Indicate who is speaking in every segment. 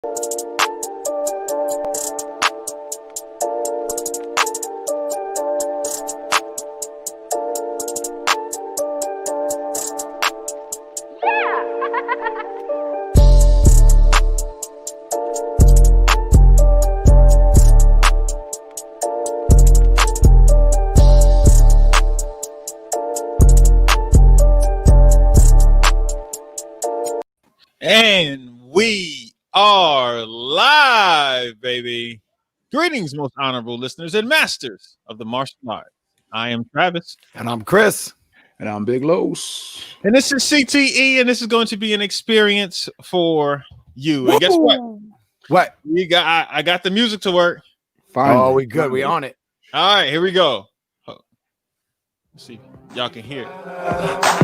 Speaker 1: And we are live, baby. Greetings, most honorable listeners and masters of the martial arts. I am Travis.
Speaker 2: And I'm Chris.
Speaker 3: And I'm Big Los.
Speaker 1: And this is CTE, and this is going to be an experience for you. And guess what?
Speaker 2: What?
Speaker 1: I got the music to work.
Speaker 3: Finally.
Speaker 2: Oh, we good. Finally. We on it.
Speaker 1: All right, here we go. Let's see. Y'all can hear it.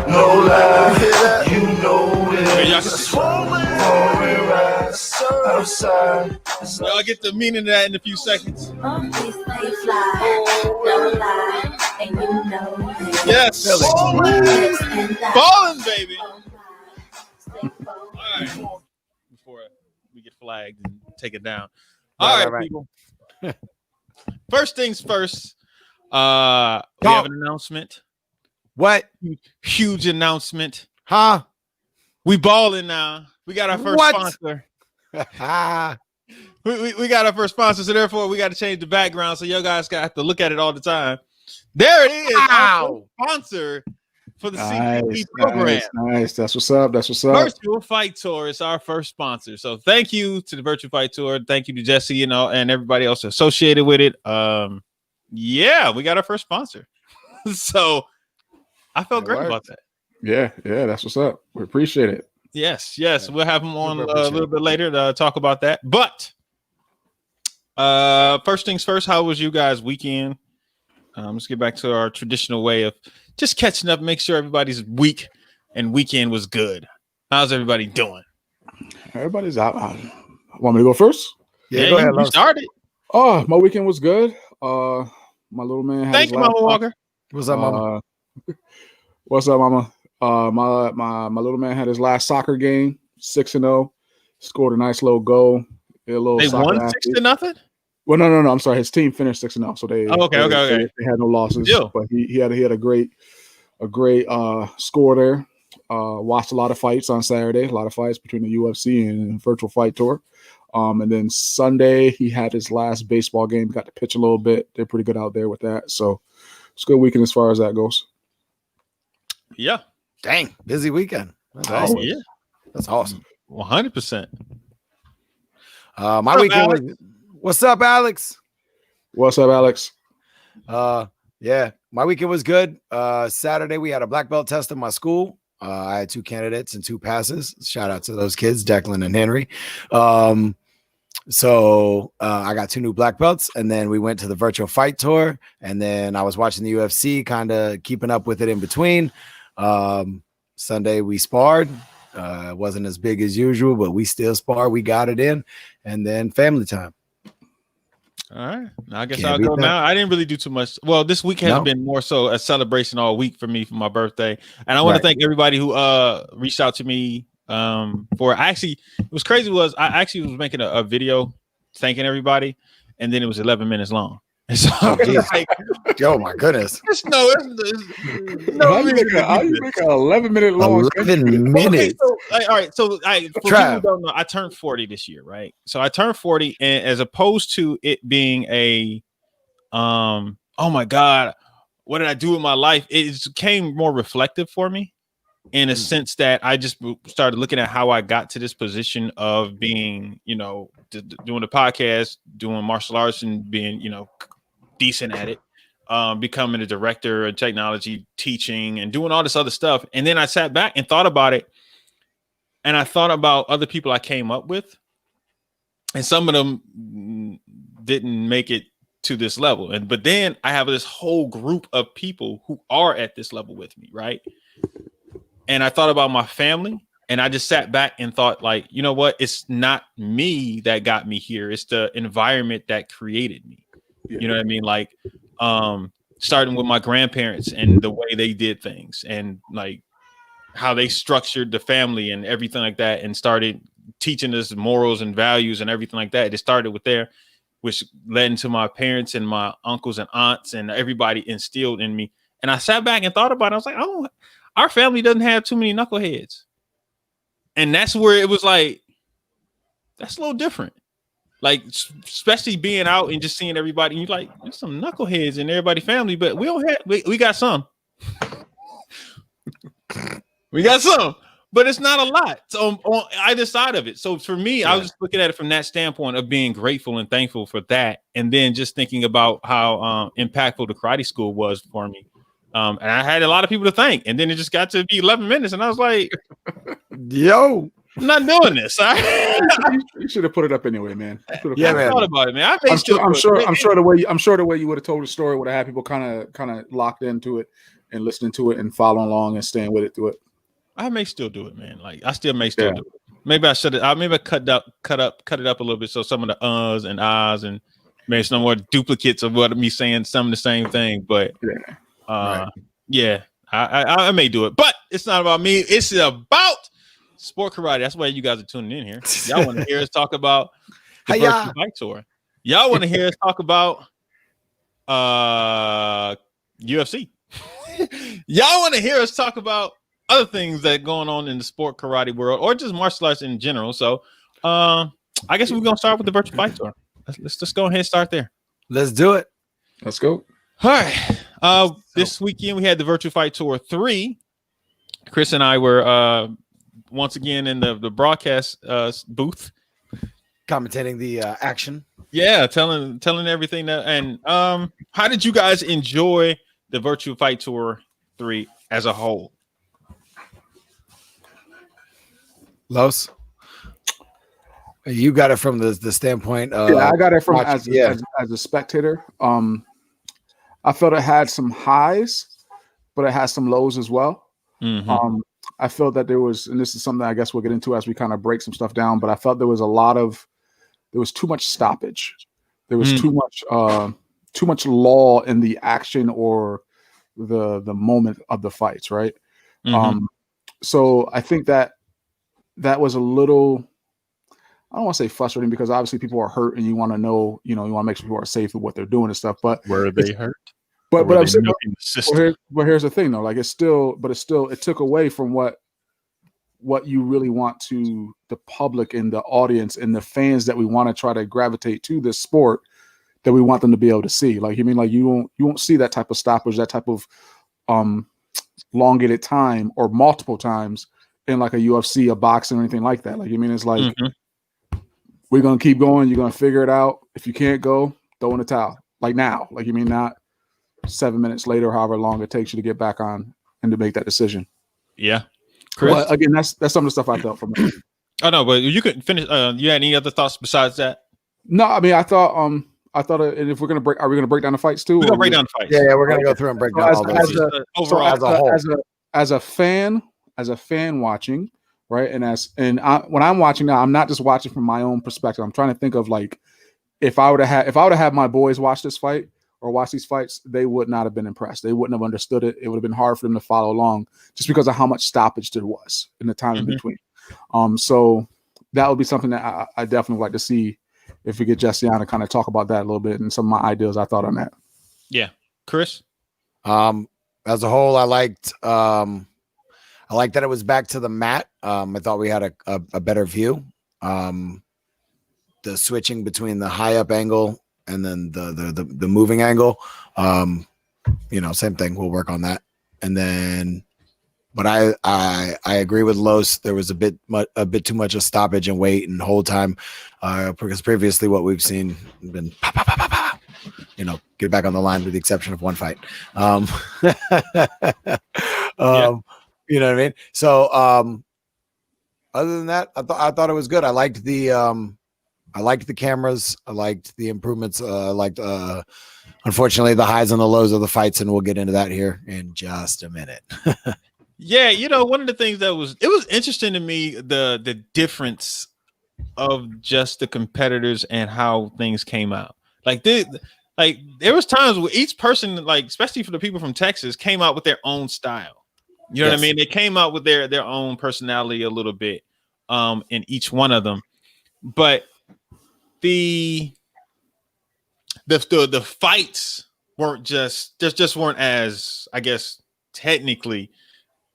Speaker 4: No lie, you know it.
Speaker 1: Y'all get the meaning of that in a few seconds. Yes. Ballin', baby. All right. Before we get flagged and take it down. All right, people. First things first. We have an announcement.
Speaker 2: What?
Speaker 1: Huge announcement.
Speaker 2: Huh?
Speaker 1: We balling now. We got our first sponsor. we got our first sponsor, so therefore we got to change the background. So you guys got to look at it all the time. There it is. Our sponsor for the CTE program.
Speaker 3: Nice. That's what's up.
Speaker 1: Virtual Fight Tour is our first sponsor. So thank you to the Virtual Fight Tour. Thank you to Jesse and everybody else associated with it. Yeah, we got our first sponsor. So I felt great about that.
Speaker 3: Yeah, that's what's up. We appreciate it.
Speaker 1: Yes. We'll have him on a little bit later to talk about that. But first things first, how was you guys' weekend? Let's get back to our traditional way of just catching up, make sure everybody's week and weekend was good. How's everybody doing?
Speaker 3: Everybody's out. Want me to go first?
Speaker 1: Yeah, go ahead. You started.
Speaker 3: Oh, my weekend was good. My little man had
Speaker 1: Thank you, Mama Walker.
Speaker 2: What's up, Mama?
Speaker 3: What's up, Mama? My little man had his last soccer game, 6-0. Scored a nice little goal.
Speaker 1: They won 6-0?
Speaker 3: Well, no. I'm sorry. His team finished 6-0, so they
Speaker 1: okay.
Speaker 3: They had no losses, but he had a great score there. Watched a lot of fights on Saturday, a lot of fights between the UFC and Virtual Fight Tour. And then Sunday he had his last baseball game. Got to pitch a little bit. They're pretty good out there with that. So it's a good weekend as far as that goes.
Speaker 1: Yeah.
Speaker 2: Dang, busy weekend. That's awesome.
Speaker 1: Yeah.
Speaker 2: That's awesome.
Speaker 1: 100%.
Speaker 2: My weekend was. What's up, Alex?
Speaker 3: What's up, Alex?
Speaker 2: Yeah, my weekend was good. Saturday we had a black belt test in my school. I had 2 candidates and 2 passes. Shout out to those kids, Declan and Henry. So I got 2 new black belts, and then we went to the Virtual Fight Tour, and then I was watching the UFC, kind of keeping up with it in between. Sunday we sparred. It wasn't as big as usual, but we still spar. We got it in, and then family time.
Speaker 1: All right. Now I guess I'll go now. I didn't really do too much. Well, this week has been more so a celebration all week for me for my birthday. And I want to thank everybody who reached out to me it was crazy was I actually was making a video thanking everybody, and then it was 11 minutes long. And so
Speaker 2: oh my goodness.
Speaker 1: No,
Speaker 3: how you make an 11-minute long
Speaker 2: 11 minutes.
Speaker 1: Okay, all right. So for people who don't know, I turned 40 this year, right? So I turned 40, and as opposed to it being a oh my God, what did I do with my life? It became more reflective for me in a sense that I just started looking at how I got to this position of being, doing the podcast, doing martial arts, and being, decent at it, becoming a director of technology, teaching, and doing all this other stuff. And then I sat back and thought about it, and I thought about other people I came up with, and some of them didn't make it to this level. But then I have this whole group of people who are at this level with me, right? And I thought about my family, and I just sat back and thought, like, you know what? It's not me that got me here. It's the environment that created me. Yeah. You know what I mean? Like, starting with my grandparents and the way they did things, and like how they structured the family and everything like that, and started teaching us morals and values and everything like that. It started with there, which led into my parents and my uncles and aunts and everybody instilled in me. And I sat back and thought about it. I was like, oh, our family doesn't have too many knuckleheads. And that's where it was like, that's a little different. Like, especially being out and just seeing everybody, and you're like, there's some knuckleheads in everybody's family, but we don't have, we got some. We got some, but it's not a lot. So on either side of it. So for me, I was just looking at it from that standpoint of being grateful and thankful for that. And then just thinking about how impactful the karate school was for me. And I had a lot of people to thank. And then it just got to be 11 minutes. And I was like,
Speaker 2: yo,
Speaker 1: I'm not doing this.
Speaker 3: You should have put it up anyway, man.
Speaker 2: Yeah, man.
Speaker 1: I thought about it, man.
Speaker 3: I'm sure the way you would have told the story would have had people kind of locked into it and listening to it and following along and staying with it through it.
Speaker 1: I may still do it, man. Like I still may still do it. Maybe I should have. Maybe I cut it up a little bit so some of the uhs and ahs and maybe some more duplicates of what me saying some of the same thing. But I may do it. But it's not about me. It's about sport karate. That's why you guys are tuning in here. Y'all want to hear us talk about the Virtual Fight Tour. Y'all want to hear us talk about UFC. Y'all want to hear us talk about other things that going on in the sport karate world or just martial arts in general. So I guess we're gonna start with the Virtual Fight Tour. Let's just go ahead and start there.
Speaker 2: Let's do it.
Speaker 3: Let's go.
Speaker 1: All right. This weekend we had the Virtual Fight Tour 3. Chris and I were once again in the broadcast booth,
Speaker 2: commentating the action.
Speaker 1: Yeah, telling everything that. And how did you guys enjoy the Virtual Fight Tour 3 as a whole?
Speaker 2: Los, you got it from the standpoint of
Speaker 3: I got it from as a spectator. I felt it had some highs, but it has some lows as well.
Speaker 1: Mm-hmm.
Speaker 3: I felt that there was, and this is something I guess we'll get into as we kind of break some stuff down, but I felt there was too much stoppage. There was too much lull in the action or the moment of the fights, right?
Speaker 1: Mm-hmm.
Speaker 3: So I think that was a little, I don't want to say frustrating because obviously people are hurt and you want to know, you want to make sure people are safe with what they're doing and stuff. But
Speaker 1: were they hurt?
Speaker 3: But I'm saying, here's the thing though, like it took away from what you really want to the public and the audience and the fans that we want to try to gravitate to this sport that we want them to be able to see. Like, you won't see that type of stoppage, that type of elongated time or multiple times in like a UFC, a boxing, or anything like that. Like, it's like, we're going to keep going. You're going to figure it out. If you can't go, throw in the towel. Like now, like, not 7 minutes later, however long it takes you to get back on and to make that decision.
Speaker 1: Yeah. Chris?
Speaker 3: Well, again, that's some of the stuff I felt from it.
Speaker 1: Oh no, but you could finish. You had any other thoughts besides that?
Speaker 3: No, I thought, and if we're gonna break, are we gonna break down the fights too?
Speaker 1: We're gonna break down the fights.
Speaker 2: Yeah, we're gonna go through and break down all those.
Speaker 3: As a fan watching, right? And when I'm watching now, I'm not just watching from my own perspective. I'm trying to think of like if I would have had my boys watch this fight or watch these fights, they would not have been impressed. They wouldn't have understood it. It would have been hard for them to follow along just because of how much stoppage there was in the time in between. So that would be something that I definitely would like to see if we get Jesse on to kind of talk about that a little bit and some of my ideas I thought on that.
Speaker 1: Yeah. Chris?
Speaker 2: As a whole, I liked that it was back to the mat. I thought we had a better view. The switching between the high up angle and then the moving angle. Same thing. We'll work on that. And then, but I agree with Los. There was a bit too much of stoppage and wait and hold time, because previously what we've seen has been get back on the line with the exception of one fight. You know what I mean? So other than that, I thought it was good. I liked the cameras. I liked the improvements. Unfortunately, the highs and the lows of the fights, and we'll get into that here in just a minute.
Speaker 1: Yeah, one of the things that was interesting to me, the difference of just the competitors and how things came out. Like there was times where each person, like especially for the people from Texas, came out with their own style. You know what I mean? They came out with their own personality a little bit. in each one of them. But the fights weren't just weren't as, I guess, technically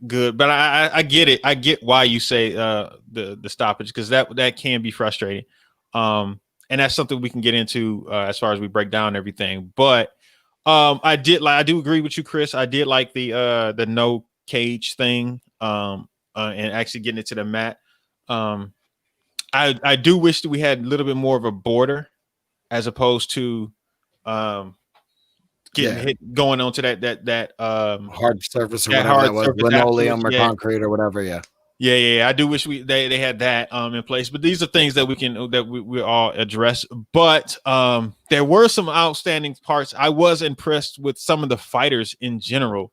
Speaker 1: good. But I get it. I get why you say the stoppage, because that can be frustrating. And that's something we can get into as far as we break down everything. But I do agree with you, Chris. I did like the no cage thing, and actually getting it to the mat. I do wish that we had a little bit more of a border, as opposed to getting hit going onto that
Speaker 2: hard surface or
Speaker 1: that
Speaker 2: whatever
Speaker 1: hard
Speaker 2: that was,
Speaker 1: surface,
Speaker 2: linoleum or
Speaker 1: yeah.
Speaker 2: concrete or whatever.
Speaker 1: Yeah. I do wish they had that in place. But these are things that we all address. But there were some outstanding parts. I was impressed with some of the fighters in general,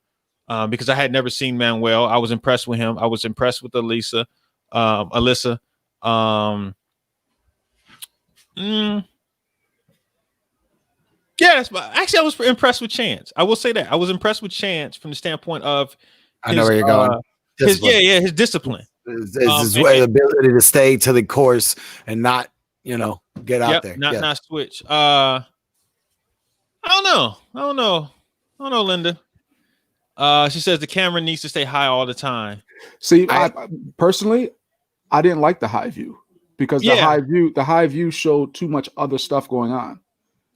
Speaker 1: because I had never seen Manuel. I was impressed with him. I was impressed with Alyssa. Yeah, actually I was impressed with Chance. I will say that I was impressed with Chance from the standpoint of
Speaker 2: I know where you're going.
Speaker 1: His discipline,
Speaker 2: his ability to stay to the course and not get out there,
Speaker 1: not switch. I don't know, Linda. She says the camera needs to stay high all the time.
Speaker 3: See, I personally, I didn't like the high view, because the high view showed too much other stuff going on.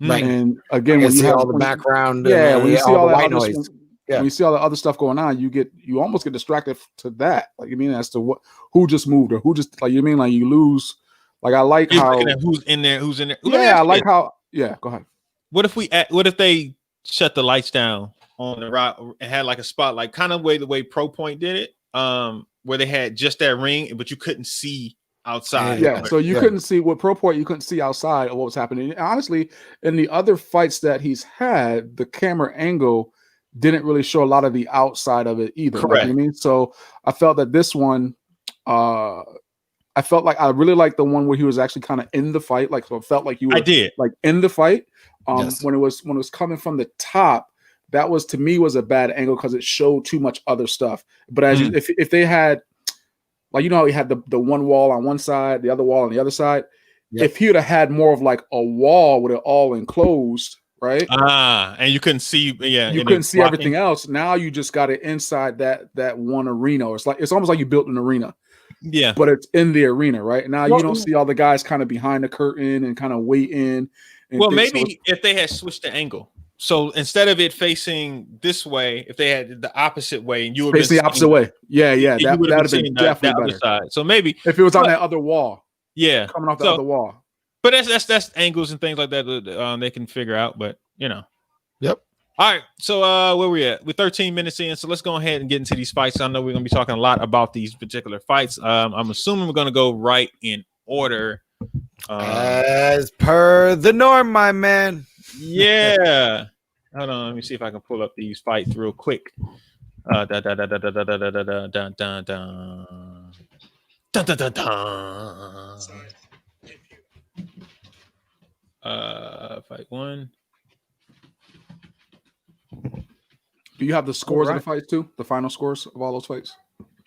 Speaker 2: Right.
Speaker 3: And again, when you
Speaker 2: see all the background,
Speaker 3: when you see all the white noise,
Speaker 2: when
Speaker 3: you see all the other stuff going on, you almost get distracted to that. Like, you mean, as to who just moved, or who just, like, you mean, like, you lose. Like, I like how
Speaker 1: who's in there.
Speaker 3: Yeah, I like how. Yeah, go ahead.
Speaker 1: What if they shut the lights down on the rock and had like a spotlight, kind of the way Pro Point did it, where they had just that ring, but you couldn't see outside.
Speaker 3: Yeah, so you couldn't see with Pro Point, you couldn't see outside of what was happening. And honestly, in the other fights that he's had, the camera angle didn't really show a lot of the outside of it either.
Speaker 1: Correct.
Speaker 3: Like, you know what I mean? So I felt that this one, I felt like I really liked the one where he was actually kind of in the fight. Like, so it felt like you were like in the fight. When it was coming from the top, that was, to me, was a bad angle because it showed too much other stuff. But as if they had, like, you know how he had the one wall on one side, the other wall on the other side. Yep. If he would have had more of like a wall with it all enclosed, right?
Speaker 1: And you couldn't see,
Speaker 3: you couldn't see everything else. Now you just got it inside that one arena. It's almost like you built an arena.
Speaker 1: Yeah,
Speaker 3: but it's in the arena, right? Now you don't see all the guys kind of behind the curtain and kind of waiting.
Speaker 1: Well, maybe if they had switched the angle. So instead of it facing this way, if they had the opposite way, and you would
Speaker 3: face the opposite way, that would have been definitely better.
Speaker 1: Side. So maybe
Speaker 3: if it was on that other wall, coming off the other wall.
Speaker 1: But that's angles and things like that they can figure out. But
Speaker 2: Yep.
Speaker 1: All right. So where we at? We're 13 minutes in. So let's go ahead and get into these fights. I know we're gonna be talking a lot about these particular fights. I'm assuming we're gonna go right in order.
Speaker 2: As per the norm, my man.
Speaker 1: Yeah. Hold on. Let me see if I can pull up these fights real quick. Fight one.
Speaker 3: Do you have the scores of the fights too? The final scores of all those fights?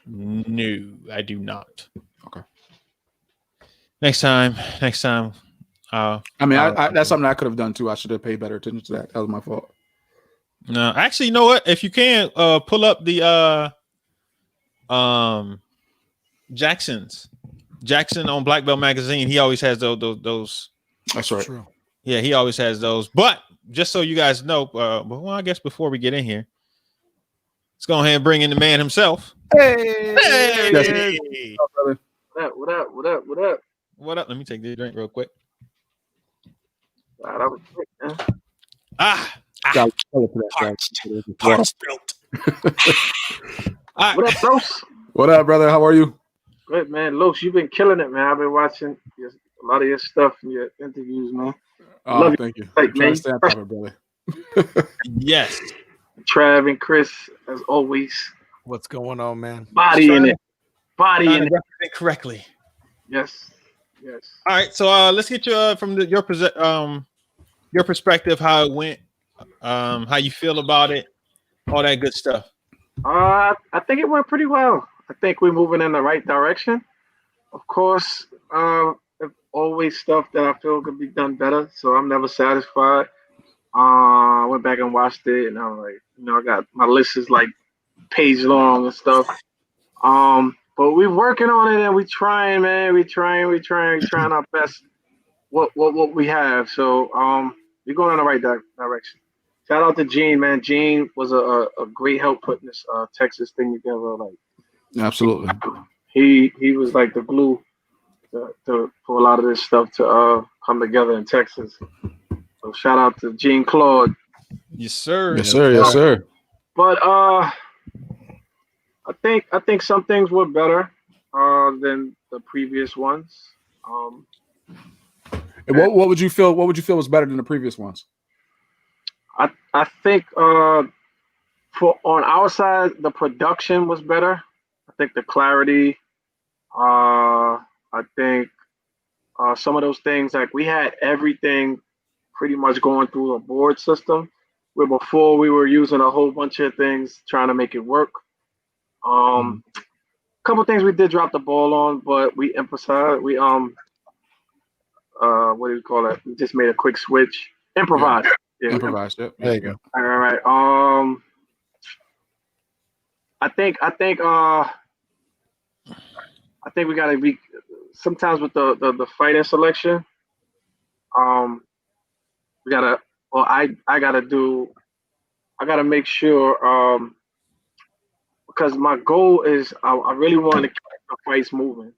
Speaker 1: No, I do not.
Speaker 3: Okay.
Speaker 1: Next time.
Speaker 3: I mean, that's something I could have done too. I should have paid better attention to that. That was my fault.
Speaker 1: No, actually, you know what? If you can pull up the Jackson on Black Belt Magazine, he always has those.
Speaker 3: That's right.
Speaker 2: True.
Speaker 1: Yeah, he always has those. But just so you guys know, well, I guess before we get in here, let's go ahead and bring in the man himself.
Speaker 2: Hey.
Speaker 3: What's up, brother?
Speaker 1: What up? Let me take this drink real quick.
Speaker 5: Wow, that was quick, man.
Speaker 1: Parts built.
Speaker 5: What up, Los?
Speaker 3: What up, brother? How are you?
Speaker 5: Good, man. Los, you've been killing it, man. I've been watching a lot of your stuff and your interviews, man.
Speaker 3: Oh, thank you. I'm trying to stay on top of it, brother.
Speaker 1: Yes.
Speaker 5: Trav and Chris, as always.
Speaker 2: What's going on, man?
Speaker 5: Body in it.
Speaker 1: Correctly.
Speaker 5: Yes.
Speaker 1: All right, so let's get you from your perspective, how it went, how you feel about it, all that good stuff.
Speaker 5: I think it went pretty well. I think we're moving in the right direction. of course, always stuff that I feel could be done better. So I'm never satisfied. I went back and watched it, and I'm like, I got my list is like page long and stuff. But we're working on it, and we trying, man. We trying our best. What we have. So we're going in the right direction. Shout out to Gene, man. Gene was a great help putting this Texas thing together. Like,
Speaker 3: Absolutely.
Speaker 5: he was like the glue for a lot of this stuff to come together in Texas. So shout out to Gene Claude.
Speaker 1: Yes, sir.
Speaker 3: Yes, sir. Yes, sir.
Speaker 5: But I think some things were better than the previous ones.
Speaker 3: And what would you feel? What would you feel was better than the previous ones?
Speaker 5: I think for on our side the production was better. I think the clarity. I think some of those things, like we had everything pretty much going through a board system, where before we were using a whole bunch of things trying to make it work. A couple things we did drop the ball on, but we emphasized. We what do you call it? We just made a quick switch. Improvise. Yeah.
Speaker 3: Improvised. Yep.
Speaker 2: There you go.
Speaker 5: All right. I think we gotta be sometimes with the fighting selection. We gotta. Well, I gotta make sure. Because my goal is I really want to keep the fights moving,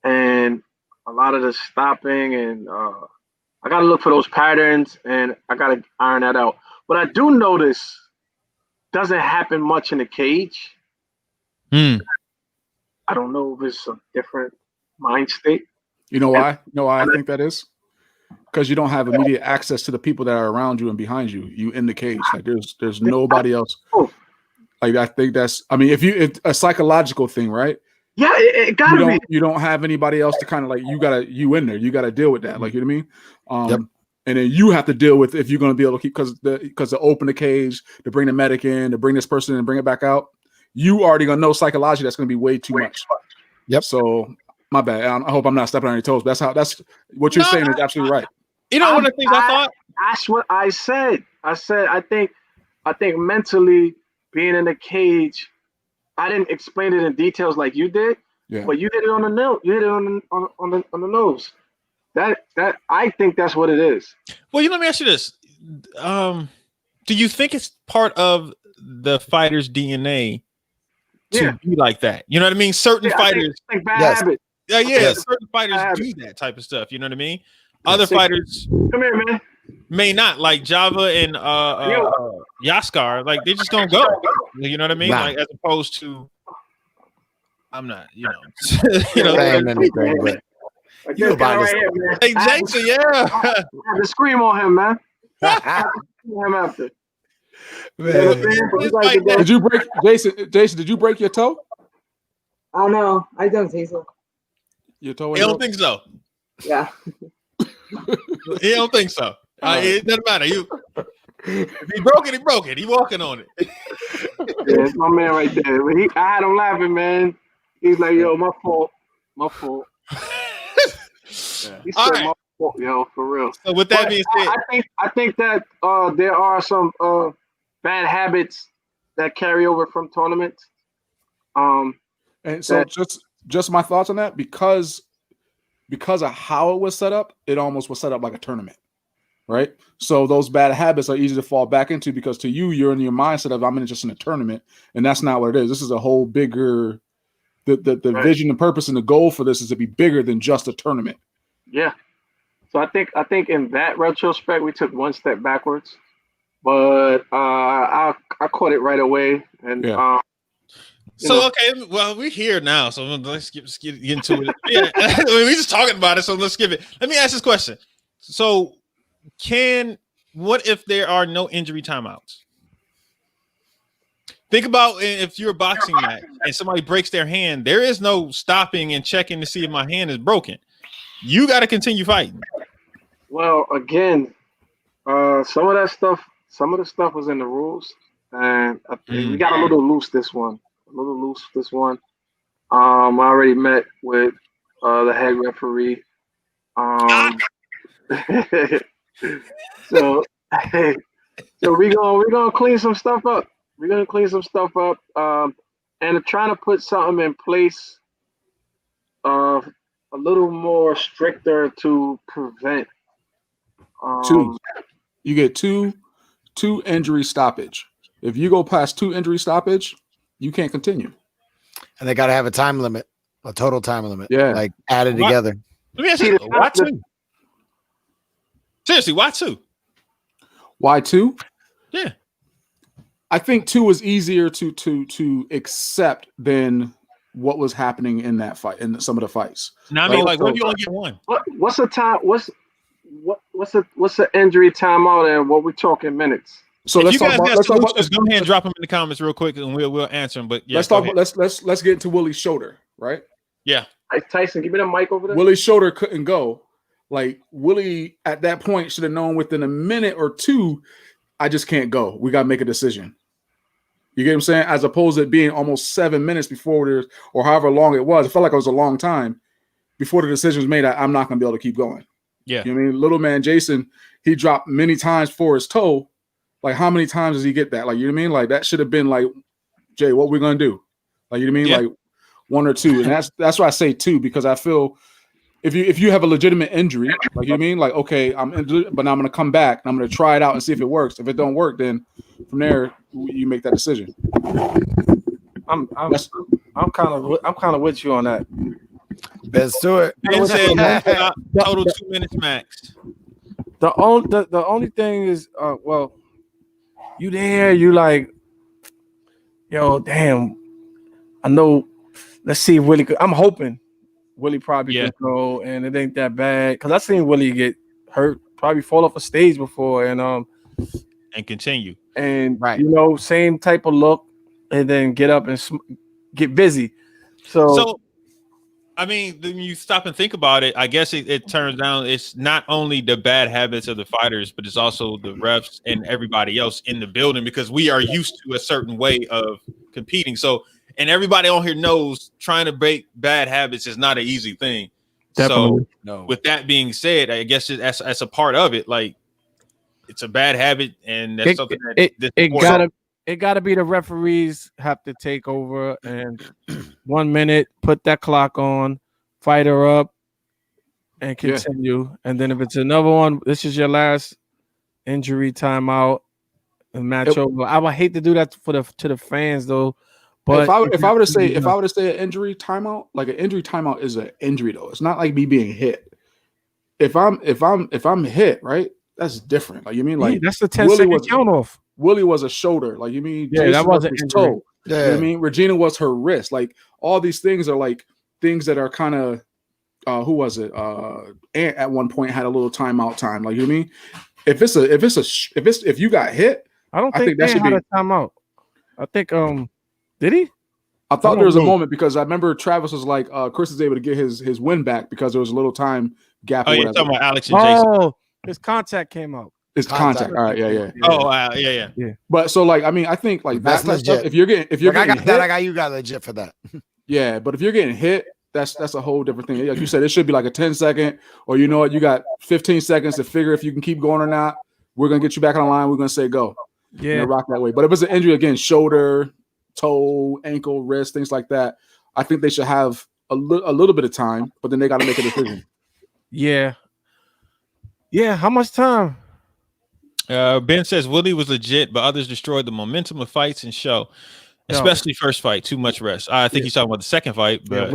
Speaker 5: and a lot of the stopping and I gotta look for those patterns and I gotta iron that out. What I do notice doesn't happen much in the cage. I don't know if it's a different mind state.
Speaker 3: You know why? You know why I think that is? Because you don't have immediate access to the people that are around you and behind you. You in the cage. Like there's nobody else. Like I think that's. I mean, it's a psychological thing, right?
Speaker 5: Yeah, it gotta be.
Speaker 3: You don't have anybody else to kind of like you in there. You got to deal with that. Like, you know what I mean? And then you have to deal with if you're going to be able to keep because to open the cage, to bring the medic in, to bring this person in and bring it back out. You already gonna know psychologically that's going to be way too much. Yep. So my bad. I hope I'm not stepping on your toes. But that's what you're saying is absolutely right.
Speaker 1: You know what I thought?
Speaker 5: That's what I said. I said I think mentally being in the cage. I didn't explain it in details like you did, but you hit it on the nose. You hit it on the nose. That I think that's what it is.
Speaker 1: Well, let me ask you this: do you think it's part of the fighter's DNA to be like that? You know what I mean? Certain fighters,
Speaker 5: I think bad habit.
Speaker 1: Certain fighters do that type of stuff. You know what I mean? Other fighters,
Speaker 5: come here, man,
Speaker 1: may not, like Java and Yaskar. Like they're just gonna go. You know what I mean? Like as opposed to, I'm not.
Speaker 2: Saying anything, but
Speaker 5: you right here, man.
Speaker 1: Hey Jason,
Speaker 5: I had to scream on him, man. Him after.
Speaker 3: Did you break Jason? Did you break your toe?
Speaker 6: Oh no, I don't think so.
Speaker 3: Your toe?
Speaker 1: I don't think so.
Speaker 6: Yeah.
Speaker 1: He don't think so. It doesn't matter. If he broke it, he broke it. He walking on it.
Speaker 5: Yeah, it's my man right there. I had him laughing, man. He's like, "Yo, my fault." He said, "My fault, yo, for real."
Speaker 1: So with that being said,
Speaker 5: I think that there are some bad habits that carry over from tournaments.
Speaker 3: And so just my thoughts on that because of how it was set up, it almost was set up like a tournament. Right. So those bad habits are easy to fall back into because to you, you're in your mindset of I'm just in a tournament. And that's not what it is. This is a whole bigger the vision and purpose and the goal for this is to be bigger than just a tournament. Yeah.
Speaker 5: So I think in that retrospect, we took one step backwards. But I caught it right away. And
Speaker 1: okay, well, we're here now. So let's get into it. Yeah. I mean, we're just talking about it. So let's give it. Let me ask this question. So what if there are no injury timeouts? Think about if you're a boxing match and somebody breaks their hand, there is no stopping and checking to see if my hand is broken. You got to continue fighting.
Speaker 5: Well, again, some of the stuff was in the rules, and we got a little loose this one. I already met with the head referee. So so we're gonna clean some stuff up. We're gonna clean some stuff up. And trying to put something in place a little more stricter to prevent.
Speaker 3: Two. You get two injury stoppage. If you go past 2 injury stoppage, you can't continue.
Speaker 2: And they got to have a time limit, a total time limit.
Speaker 3: Yeah.
Speaker 2: Like added together.
Speaker 1: Let me ask you, why 2? Seriously, why 2?
Speaker 3: Why 2?
Speaker 1: Yeah.
Speaker 3: I think 2 is easier to accept than what was happening in that fight, in some of the fights.
Speaker 1: Now, I mean, like, what if you only get 1?
Speaker 5: What's the time? What's the injury timeout, and what we talking minutes?
Speaker 3: So let's talk about.
Speaker 1: Let's go ahead and drop them in the comments real quick, and we'll answer them. But yeah,
Speaker 3: let's talk. Let's get into Willie's shoulder, right?
Speaker 1: Yeah.
Speaker 5: Hey, Tyson, give me the mic over there.
Speaker 3: Willie's shoulder couldn't go. Like Willie at that point should have known within a minute or 2, I just can't go. We got to make a decision. You get what I'm saying? As opposed to it being almost 7 minutes before there's, or however long it was. It felt like it was a long time before the decision was made. I'm not going to be able to keep going.
Speaker 1: Yeah.
Speaker 3: You know what I mean? Little man Jason, he dropped many times for his toe. Like, how many times does he get that? Like, you know what I mean? Like, that should have been like, Jay, what we going to do? Like, you know what I mean?
Speaker 1: Yeah.
Speaker 3: Like 1 or 2. And that's why I say 2, because I feel if you have a legitimate injury, like, you know what I mean? Like, okay, I'm injured, but now I'm going to come back and I'm going to try it out and see if it works. If it don't work, then from there, you make that decision.
Speaker 7: I'm kind of with you on that.
Speaker 2: Let's do it.
Speaker 1: Ben said total 2 minutes max.
Speaker 7: The only thing is, well, you there, you like, yo, damn. I know. Let's see if Willie. I'm hoping Willie probably can go, and it ain't that bad because I seen Willie get hurt, probably fall off a stage before, and
Speaker 1: continue,
Speaker 7: and you know, same type of look, and then get up and get busy. So
Speaker 1: I mean, when you stop and think about it, I guess it turns down. It's not only the bad habits of the fighters, but it's also the refs and everybody else in the building because we are used to a certain way of competing. So, and everybody on here knows trying to break bad habits is not an easy thing.
Speaker 7: Definitely.
Speaker 1: So, with that being said, I guess that's a part of it. Like, it's a bad habit, and that's something that
Speaker 7: it gotta be the referees have to take over and 1 minute, put that clock on, fight her up, and continue. Yeah. And then if it's another one, this is your last injury timeout and match over. I would hate to do that to the fans though. But
Speaker 3: if I were to say an injury timeout, like an injury timeout is an injury though. It's not like me being hit. If I'm hit, right? That's different. Like you mean like
Speaker 7: that's the 10-second count off.
Speaker 3: Willie was a shoulder. Like you mean
Speaker 7: Jason that wasn't
Speaker 3: his toe. Yeah. You know what I mean? Regina was her wrist. Like all these things are like things that are kind of who was it? Ant at one point had a little timeout time. Like you know what I mean? If you got hit,
Speaker 7: I think that should be a timeout. I think did he?
Speaker 3: I thought there was a moment because I remember Travis was like Chris is able to get his win back because there was a little time gap.
Speaker 1: Oh, you're talking about Alex and Jason.
Speaker 7: Oh, his contact came out.
Speaker 3: It's contact. All right, yeah.
Speaker 1: Oh, yeah.
Speaker 3: But so like, I mean, I think like that's legit. Stuff, if you're getting
Speaker 2: I got
Speaker 3: hit,
Speaker 2: that. I got you got legit for that.
Speaker 3: Yeah, but if you're getting hit, that's a whole different thing. Like you said, it should be like a 10-second, or you know what, you got 15 seconds to figure if you can keep going or not. We're gonna get you back on the line. We're gonna say go.
Speaker 7: Yeah,
Speaker 3: rock that way. But if it's an injury again, shoulder, toe, ankle, wrist, things like that, I think they should have a little bit of time, but then they got to make a decision.
Speaker 7: Yeah. How much time?
Speaker 1: Ben says Willie was legit, but others destroyed the momentum of fights and show, especially first fight. Too much rest. I think he's talking about the second fight. But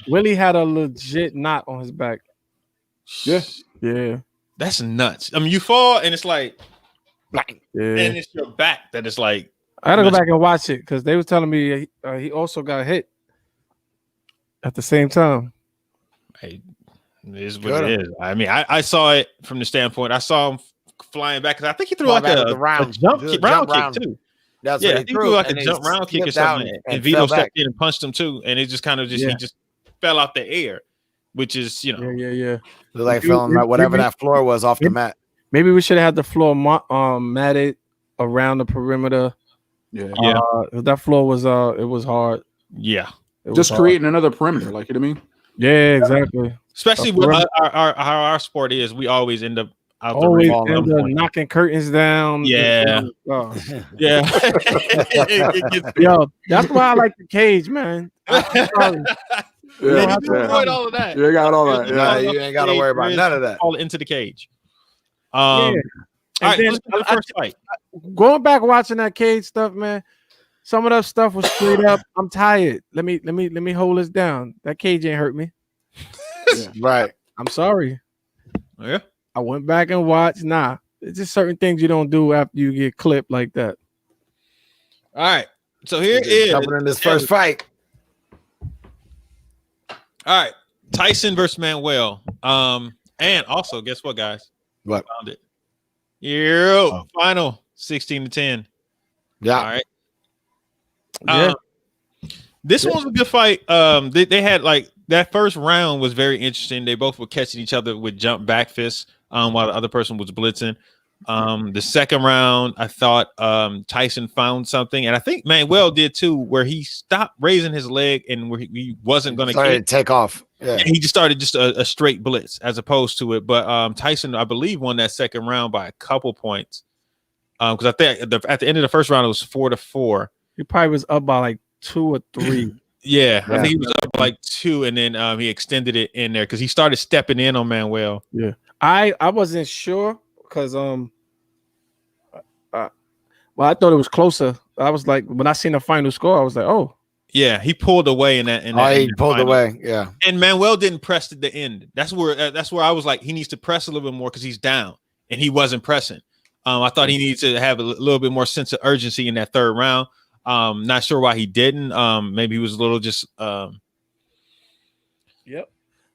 Speaker 7: Willie had a legit knot on his back. Yeah,
Speaker 1: that's nuts. I mean, you fall and it's like, and it's your back that is like.
Speaker 7: I had to go back and watch it because they was telling me he also got hit at the same time.
Speaker 1: Hey, it is what it is. I mean, I saw it from the standpoint. I saw him flying back because I think he threw like a round kick too. That's he threw like a jump round kick or something, and Vito stepped in and punched him too, and it just kind of he just fell out the air, which is
Speaker 7: yeah.
Speaker 2: Looked like fell on whatever that floor was off the mat.
Speaker 7: Maybe we should have had the floor matted around the perimeter. That floor was it was hard.
Speaker 1: Yeah,
Speaker 3: just creating another perimeter, like you know what I mean.
Speaker 7: Yeah, exactly.
Speaker 1: Especially with our sport is, we always end up out the
Speaker 7: Always
Speaker 1: ring.
Speaker 7: end up knocking curtains down.
Speaker 1: Yeah.
Speaker 7: Oh.
Speaker 1: Yeah. It gets
Speaker 7: Yo, that's why I like the cage, man. I'm sorry.
Speaker 1: Yeah,
Speaker 3: Yeah,
Speaker 1: you can avoid all of that.
Speaker 3: You ain't got all that.
Speaker 2: Nah,
Speaker 3: Yeah.
Speaker 2: you ain't got to worry about none of that.
Speaker 1: Fall into the cage.
Speaker 7: Yeah.
Speaker 1: All right,
Speaker 7: then
Speaker 1: let's do the first fight.
Speaker 7: Going back watching that cage stuff, man. Some of that stuff was straight up. I'm tired. Let me hold this down. That cage ain't hurt me.
Speaker 3: Yeah.
Speaker 2: Right.
Speaker 7: I'm sorry.
Speaker 1: Yeah.
Speaker 7: I went back and watched. Nah, it's just certain things you don't do after you get clipped like that.
Speaker 1: All right. So here is
Speaker 2: jumping in this first fight.
Speaker 1: All right. Tyson versus Manuel. And also, guess what, guys?
Speaker 2: What?
Speaker 1: Found it. Final 16-10.
Speaker 2: Yeah.
Speaker 1: All right.
Speaker 7: Yeah.
Speaker 1: This one was a good fight. They had like that first round was very interesting. They both were catching each other with jump back fists while the other person was blitzing. The second round, I thought Tyson found something, and I think Manuel did too, where he stopped raising his leg and where he wasn't going
Speaker 2: to take off. Yeah.
Speaker 1: He just started just a straight blitz as opposed to it. But Tyson, I believe, won that second round by a couple points. Because I think at the end of the first round, it was 4-4.
Speaker 7: He probably was up by like 2 or 3.
Speaker 1: Yeah, I think he was up like 2, and then he extended it in there because he started stepping in on Manuel.
Speaker 7: Yeah, I wasn't sure because well, I thought it was closer. I was like, when I seen the final score, I was like, oh,
Speaker 1: yeah, he pulled away in that.
Speaker 2: He pulled away. Yeah,
Speaker 1: and Manuel didn't press to the end. That's where I was like, he needs to press a little bit more because he's down, and he wasn't pressing. I thought he needed to have a little bit more sense of urgency in that third round. Not sure why he didn't. Maybe he was a little just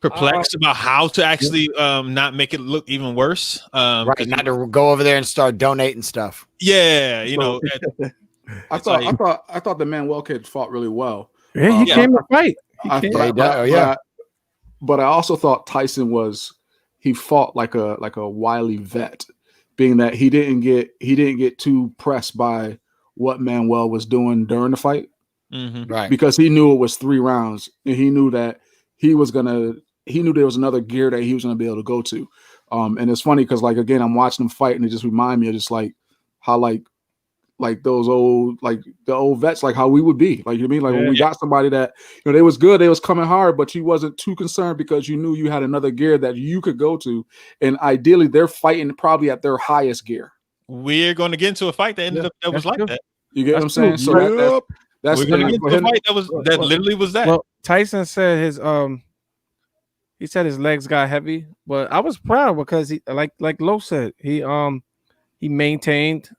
Speaker 1: perplexed about how to actually not make it look even worse.
Speaker 2: Right, not to go over there and start donating stuff.
Speaker 1: Yeah, you know.
Speaker 3: I thought the Manuel kid fought really well.
Speaker 7: Yeah, he came to fight.
Speaker 3: But I also thought Tyson he fought like a wily vet, being that he didn't get too pressed by what Manuel was doing during the fight.
Speaker 1: Mm-hmm.
Speaker 2: Right.
Speaker 3: Because he knew it was 3 rounds and he knew that he knew there was another gear that he was going to be able to go to. And it's funny because, like, again, I'm watching them fight and it just remind me of just like how like those old, like the old vets, like how we would be, like, you know what I mean? Like when we got somebody that, you know, they was good, they was coming hard, but you wasn't too concerned because you knew you had another gear that you could go to. And ideally they're fighting probably at their highest gear.
Speaker 1: We're going to get into a fight that ended up that was like that.
Speaker 3: You get what I'm saying? So that's
Speaker 1: we're going to get into a fight that literally was that. Well,
Speaker 7: Tyson said he said his legs got heavy, but I was proud because he, like Lo said, he maintained,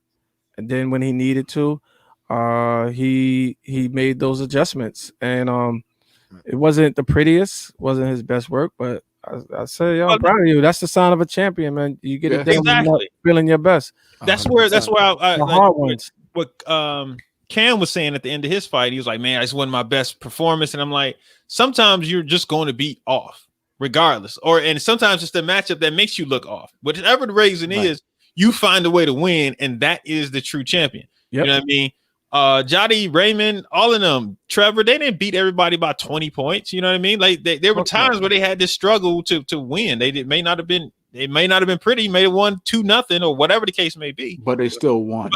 Speaker 7: and then when he needed to, he made those adjustments, and it wasn't the prettiest, wasn't his best work, but I say, yo, I'm proud of you. That's the sign of a champion, man. You get it done feeling your best.
Speaker 1: That's where I
Speaker 7: the hard ones.
Speaker 1: What Cam was saying at the end of his fight, he was like, man, I just won my best performance. And I'm like, sometimes you're just going to be off regardless. And sometimes it's the matchup that makes you look off. Whatever the reason is, you find a way to win. And that is the true champion. Yep. You know what I mean? Jody, Raymond, all of them, Trevor, they didn't beat everybody by 20 points. You know what I mean? Like there were times where they had this struggle to win. They may not have been pretty, may have won 2-0 or whatever the case may be.
Speaker 3: But they still won.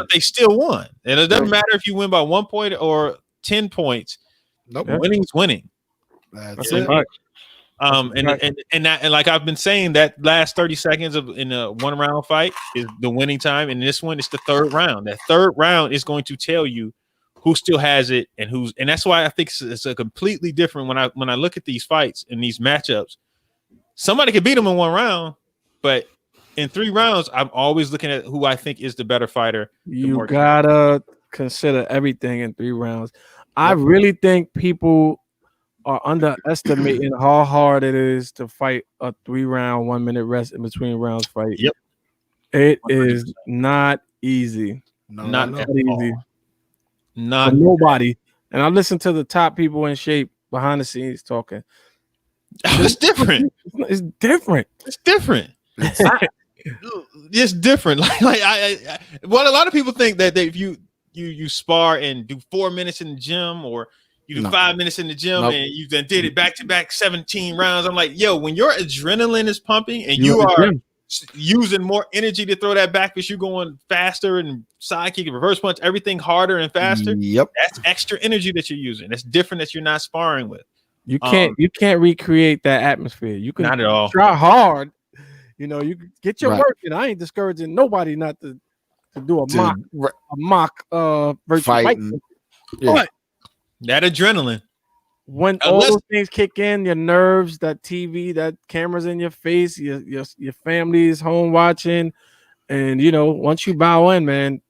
Speaker 1: And it doesn't matter if you win by 1 point or 10 points.
Speaker 2: Nope.
Speaker 1: Winning's winning.
Speaker 2: That's it.
Speaker 1: And like I've been saying, that last 30 seconds in a 1 round fight is the winning time. And this one is the third round. That third round is going to tell you who still has it and that's why I think it's a completely different when I look at these fights and these matchups. Somebody could beat them in 1 round, but in 3 rounds, I'm always looking at who I think is the better fighter.
Speaker 7: You gotta consider everything in 3 rounds. I really think people are underestimating how hard it is to fight a 3-round 1 minute rest in between rounds fight.
Speaker 1: Yep.
Speaker 7: It is not easy.
Speaker 1: Not
Speaker 7: easy.
Speaker 1: Not
Speaker 7: for nobody. And I listen to the top people in shape behind the scenes talking.
Speaker 1: It's different.
Speaker 7: It's different.
Speaker 1: It's different. It's different. Like a lot of people think that if you spar and do 4 minutes in the gym or You do 5 minutes in the gym and you then did it back to back 17 rounds. I'm like, yo, when your adrenaline is pumping and you are using more energy to throw that back because you're going faster and side kick, reverse punch, everything harder and faster.
Speaker 2: Yep.
Speaker 1: That's extra energy that you're using. That's different that you're not sparring with.
Speaker 7: You can't recreate that atmosphere. You can
Speaker 1: not at all.
Speaker 7: Try hard. You know, you get your work in. I ain't discouraging nobody not to do a mock virtual fight. But
Speaker 1: that adrenaline.
Speaker 7: When all those things kick in, your nerves, that TV, that camera's in your face, your family is home watching, and you know, once you bow in, man,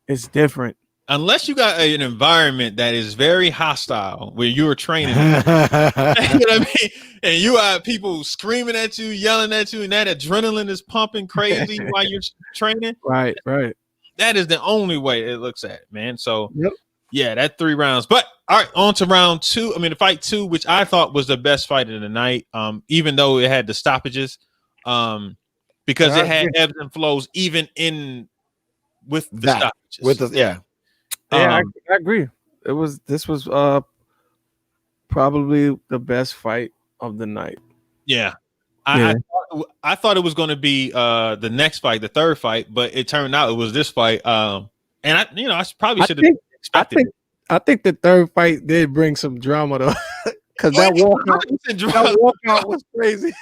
Speaker 7: it's different.
Speaker 1: Unless you got an environment that is very hostile where you are training, you know what I mean? And you have people screaming at you, yelling at you, and that adrenaline is pumping crazy while you're training.
Speaker 7: Right.
Speaker 1: That is the only way it looks at, man. So yeah, that 3 rounds. But all right, on to round 2. I mean, the fight 2, which I thought was the best fight of the night, even though it had the stoppages, because it had ebbs and flows, even in with the stoppages.
Speaker 7: I agree. This was probably the best fight of the night.
Speaker 1: Yeah. I thought it was going to be the next fight, the third fight, but it turned out it was this fight. And I probably should have expected it.
Speaker 7: I think the third fight did bring some drama though, because that walkout was crazy.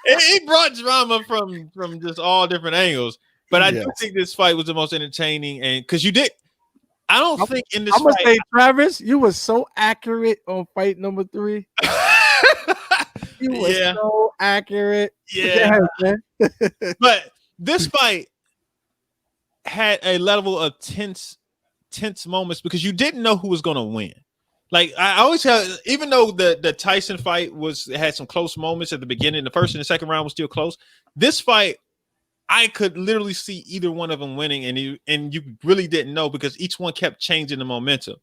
Speaker 1: It brought drama from just all different angles. But I do think this fight was the most entertaining, and because I don't think in this
Speaker 7: I'm gonna
Speaker 1: fight,
Speaker 7: say, Travis, you were so accurate on fight number 3. You were so accurate.
Speaker 1: Yeah. But this fight had a level of tense moments because you didn't know who was going to win. Like I always have, even though the Tyson fight had some close moments at the beginning, the first and the second round was still close. This fight, I could literally see either one of them winning, and you really didn't know because each one kept changing the momentum.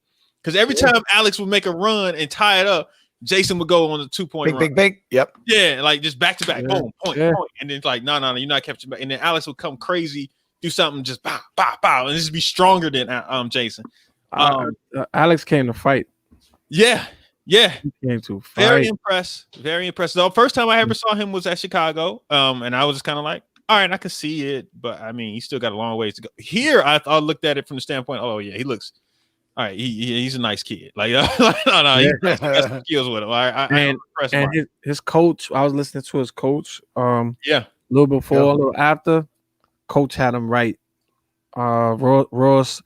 Speaker 1: Because every time Alex would make a run and tie it up, Jason would go on the 2-point run.
Speaker 2: Big. Yep.
Speaker 1: Yeah, like just back to back, boom, point. And then it's like, no, you're not capturing back. And then Alex would come crazy, do something, just bow, and just be stronger than Jason.
Speaker 7: Alex came to fight.
Speaker 1: Yeah.
Speaker 7: He came to fight.
Speaker 1: Very impressed. The first time I ever saw him was at Chicago. And I was just kind of like, all right, I can see it, but I mean, he still got a long ways to go. Here, I looked at it from the standpoint, oh yeah, he looks all right. He's a no kid. Like, no, he got some skills with him. I'm impressed.
Speaker 7: And his coach, I was listening to his coach. A little before, a little after. Coach had him right. Ross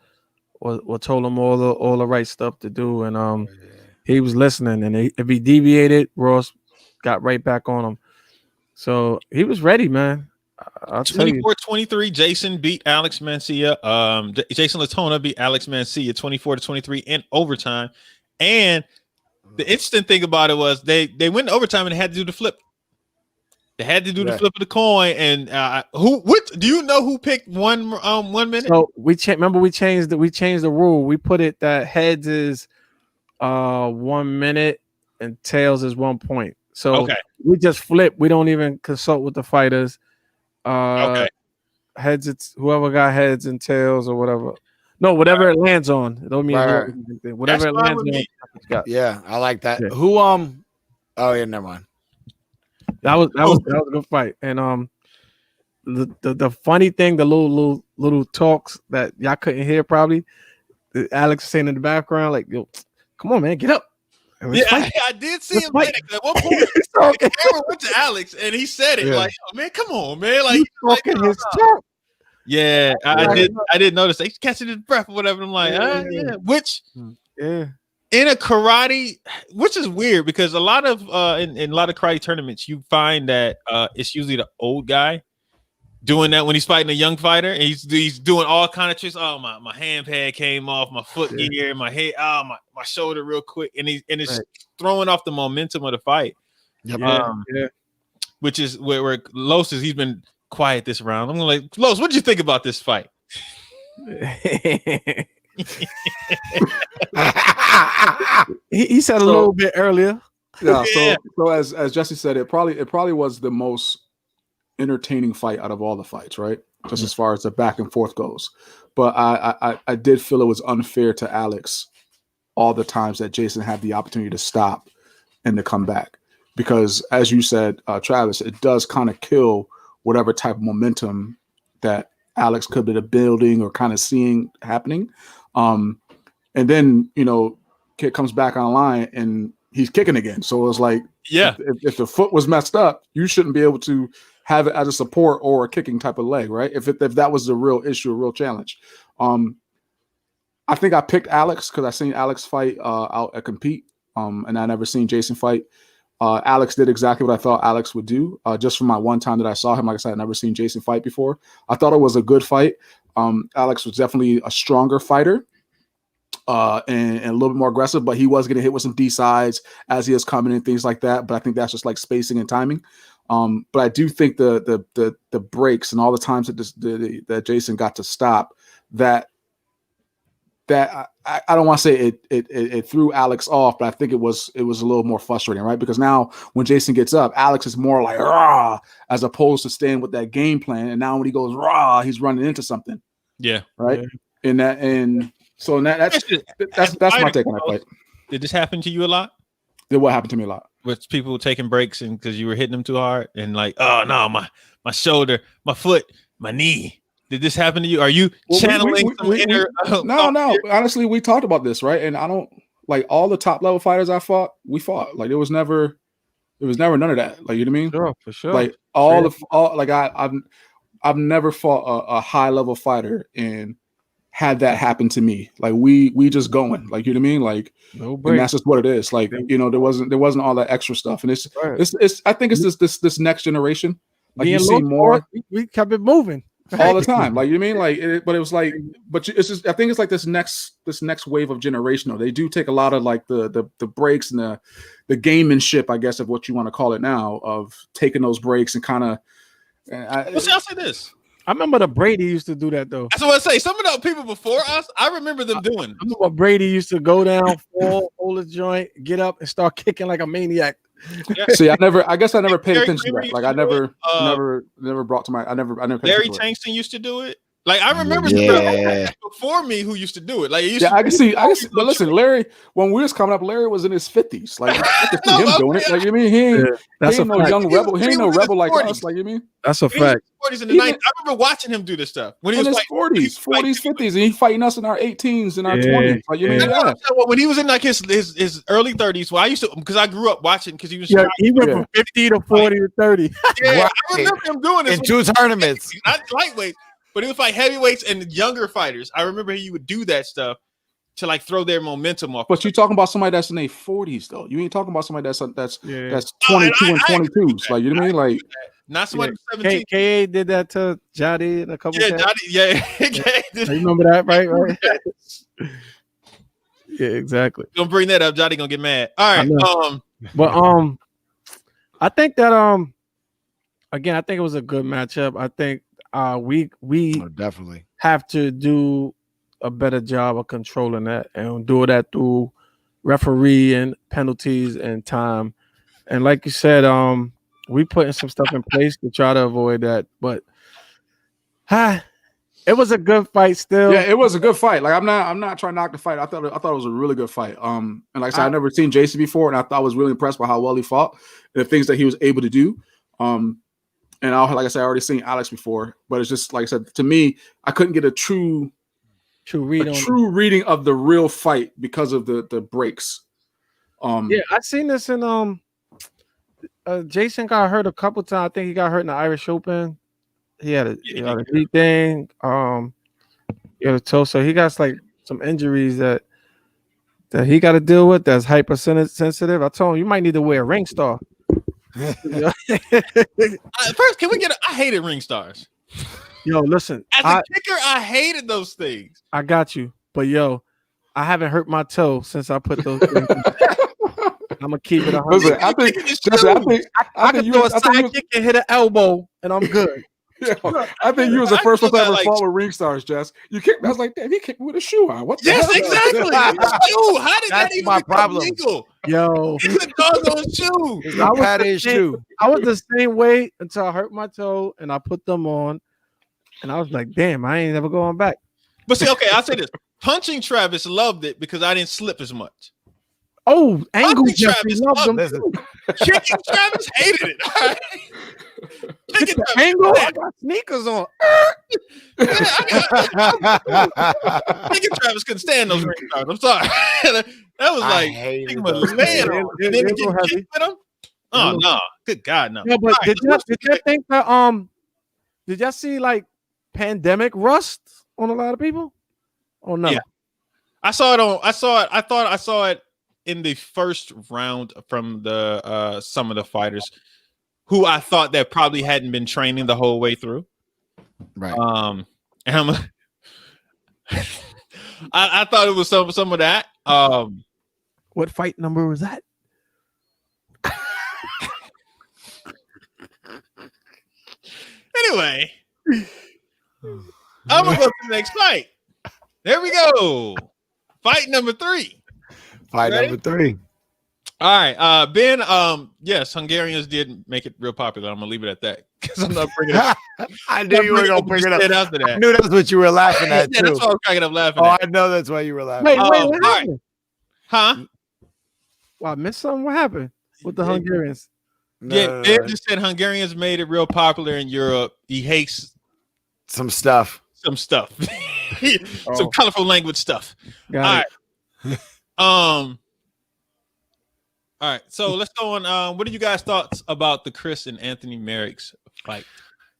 Speaker 7: told him all the right stuff to do, and he was listening. And if he deviated, Ross got right back on him. So he was ready, man.
Speaker 1: 24-23, Jason beat Alex Mancia. Jason Latona beat Alex Mancia 24-23 in overtime. And the interesting thing about it was they went to overtime and they had to do the flip. They had to do the flip of the coin. And do you know who picked 1 minute?
Speaker 7: So we changed the rule. We put it that heads is 1 minute and tails is 1 point. So we just flip. We don't even consult with the fighters. Heads, it's whoever got heads and tails or whatever. No, whatever it lands on. It don't mean whatever it lands on.
Speaker 2: Yeah, I like that. Yeah. Who oh yeah, never mind.
Speaker 7: That was a good fight. And the funny thing, the little talks that y'all couldn't hear probably, Alex saying in the background, like, yo, come on, man, get up.
Speaker 1: Yeah, I did see him at one point. The camera went to Alex and he said it like, oh, man, come on, man. Like,
Speaker 7: his talk.
Speaker 1: Yeah, I did notice. He's catching his breath or whatever. I'm like, which in a karate, which is weird because a lot of in a lot of karate tournaments, you find that it's usually the old guy doing that when he's fighting a young fighter, and he's doing all kind of tricks. Oh, my hand pad came off, my foot gear, my head, my shoulder real quick, and it's throwing off the momentum of the fight.
Speaker 7: Yep.
Speaker 1: Which is where Los is. He's been quiet this round. I'm gonna like, Los, what did you think about this fight?
Speaker 7: he said a little bit earlier.
Speaker 3: Yeah. So as Jesse said, it probably was the most entertaining fight out of all the fights, right? Just as far as the back and forth goes. But I did feel it was unfair to Alex all the times that Jason had the opportunity to stop and to come back. Because as you said, Travis, it does kind of kill whatever type of momentum that Alex could be building or kind of seeing happening. And then, kid comes back online and he's kicking again. So it's like, if the foot was messed up, you shouldn't be able to have it as a support or a kicking type of leg, right? If that was the real issue, a real challenge. I think I picked Alex because I seen Alex fight out at Compete, and I never seen Jason fight. Alex did exactly what I thought Alex would do. Just from my one time that I saw him, like I said, I never seen Jason fight before. I thought it was a good fight. Alex was definitely a stronger fighter and a little bit more aggressive, but he was getting hit with some D sides as he is coming and things like that. But I think that's just like spacing and timing. But I do think the breaks and all the times that Jason got to stop that I don't want to say it threw Alex off, but I think it was a little more frustrating, right? Because now when Jason gets up, Alex is more like rah, as opposed to staying with that game plan. And now when he goes rah, he's running into something.
Speaker 1: Yeah.
Speaker 3: Right. Yeah. So that's my take on that fight.
Speaker 1: Did this happen to you a lot?
Speaker 3: Did what happened to me a lot?
Speaker 1: With people taking breaks and because you were hitting them too hard and like, oh no, my shoulder, my foot, my knee. Did this happen to you? Are you channeling some inner?
Speaker 3: No. Honestly, we talked about this, right? And I don't like all the top level fighters I fought. We fought like it was never none of that. Like, you know what I mean?
Speaker 7: Sure, for sure.
Speaker 3: Like I've never fought a high level fighter and had that happen to me. Like we just going. Like, you know what I mean? Like, no break. And that's just what it is. Like, there wasn't all that extra stuff. And it's I think it's this next generation. Like, you see more.
Speaker 7: We kept it moving
Speaker 3: all the time. Like, you know what I mean? Like, but it was like, it's just, I think it's like this next wave of generational. They do take a lot of like the breaks and the gamemanship, I guess, of what you want to call it now, of taking those breaks and kind of.
Speaker 1: I'll say this.
Speaker 7: I remember the Brady used to do that though.
Speaker 1: That's what I say. Some of the people before us, I remember them doing.
Speaker 7: I remember Brady used to go down, fall, hold the joint, get up, and start kicking like a maniac.
Speaker 3: Yeah. See, I guess I never paid attention to that. Like, I never brought to my. I never.
Speaker 1: Larry Tankston used to do it. Like, I remember before me who used to do it. Like,
Speaker 3: I can see. But listen, Larry, when we was coming up, Larry was in his 50s. Like, I could see him doing it. Like, you mean he ain't no young rebel. He ain't no rebel like us. Like, you mean
Speaker 7: that's a fact.
Speaker 1: 40s and the 90s. I remember watching him do this stuff when he was
Speaker 3: in his 40s, 50s, and he fighting us in our 18s and our 20s. Like, you mean
Speaker 1: when he was in like his early 30s. Well, I used to, because I grew up watching, because he was
Speaker 7: he went from 50 to 40 to 30.
Speaker 1: Yeah, I remember him doing this
Speaker 2: in 2 tournaments.
Speaker 1: Not lightweight. But it was like heavyweights and younger fighters. I remember he would do that stuff to like throw their momentum off.
Speaker 3: But you're talking about somebody that's in their 40s though. You ain't talking about somebody that's 22 and 22s. Like, you know what I mean? Like,
Speaker 1: not somebody 17.
Speaker 7: KA did that to Jody in a couple of times.
Speaker 1: You
Speaker 7: remember that, right? Yeah, exactly.
Speaker 1: Don't bring that up. Jody gonna get mad. All right.
Speaker 7: But I think that again, I think it was a good matchup. I think we
Speaker 2: definitely
Speaker 7: have to do a better job of controlling that and do that through referee and penalties and time. And like you said, we putting some stuff in place to try to avoid that. But it was a good fight still.
Speaker 3: Yeah, it was a good fight. Like, I'm not trying to knock the fight. I thought it was a really good fight. And like I said, I've never seen Jason before, and I thought I was really impressed by how well he fought and the things that he was able to do. And like I said, I already seen Alex before, but it's just like I said, to me, I couldn't get a true reading of the real fight because of the breaks.
Speaker 7: Yeah, I seen this in Jason got hurt a couple times. I think he got hurt in the Irish Open. He had a knee thing. He had a toe, so he got like some injuries that he got to deal with. That's hypersensitive. I told him you might need to wear a ring star.
Speaker 1: First, can we get I hated ring stars.
Speaker 7: Yo, listen.
Speaker 1: As a kicker, I hated those things.
Speaker 7: I got you. But yo, I haven't hurt my toe since I put those things. I'm gonna keep it 100.
Speaker 3: Listen, I
Speaker 7: can throw a side kick and hit an elbow, and I'm good.
Speaker 3: Yeah, I think you was the first one to ever fall with ring stars, Jess. You kicked me. I was like, damn, he kicked me with a shoe on. What the hell?
Speaker 1: Exactly. Shoe. How did that even become legal?
Speaker 7: Yo,
Speaker 1: it's a doggone shoe.
Speaker 7: I was the same way until I hurt my toe, and I put them on, and I was like, damn, I ain't never going back.
Speaker 1: But see, okay, I'll say this. Punching Travis loved it because I didn't slip as much.
Speaker 7: Oh, Angle
Speaker 1: Punching
Speaker 7: Jeffrey loved him.
Speaker 2: Listen,
Speaker 1: Kicking Travis hated it. All right? Kicking Travis,
Speaker 7: Angle, I got sneakers on.
Speaker 1: Kicking Travis couldn't stand those ring cards. I'm sorry. That was
Speaker 2: I
Speaker 1: like
Speaker 2: hated
Speaker 1: taking my
Speaker 2: those
Speaker 1: land
Speaker 2: things.
Speaker 1: on. And then to get
Speaker 7: heavy.
Speaker 1: kicked with him. Oh no! Good God, no.
Speaker 7: No, but
Speaker 1: All right,
Speaker 7: did you think that did y'all see like pandemic rust on a lot of people? Oh no.
Speaker 1: Yeah. I thought I saw it in the first round from the some of the fighters who I thought that probably hadn't been training the whole way through.
Speaker 2: Right.
Speaker 1: And I thought it was some of that.
Speaker 7: What fight number was that?
Speaker 1: Anyway, I'm gonna go to the next fight. There we go. Fight number 3.
Speaker 2: Fight
Speaker 1: Ready?
Speaker 2: number 3.
Speaker 1: All right, Ben. Yes, Hungarians did make it real popular. I'm gonna leave it at that because I'm not bringing it up.
Speaker 2: I knew you were gonna bring it up.
Speaker 1: After that.
Speaker 2: I knew that's what you were laughing at
Speaker 1: Yeah,
Speaker 2: too.
Speaker 1: that's why I was cracking up laughing.
Speaker 2: Oh,
Speaker 1: at.
Speaker 2: I know that's why you were laughing.
Speaker 7: Wait, what
Speaker 1: all right.
Speaker 7: happened?
Speaker 1: Huh?
Speaker 7: Well, I missed something. What happened with the Hungarians?
Speaker 1: Yeah, Ben just said Hungarians made it real popular in Europe. He hates
Speaker 2: some stuff.
Speaker 1: some some colorful language stuff.
Speaker 7: Got it.
Speaker 1: All right. So let's go on. What are you guys' thoughts about the Chris and Anthony Merrick's fight?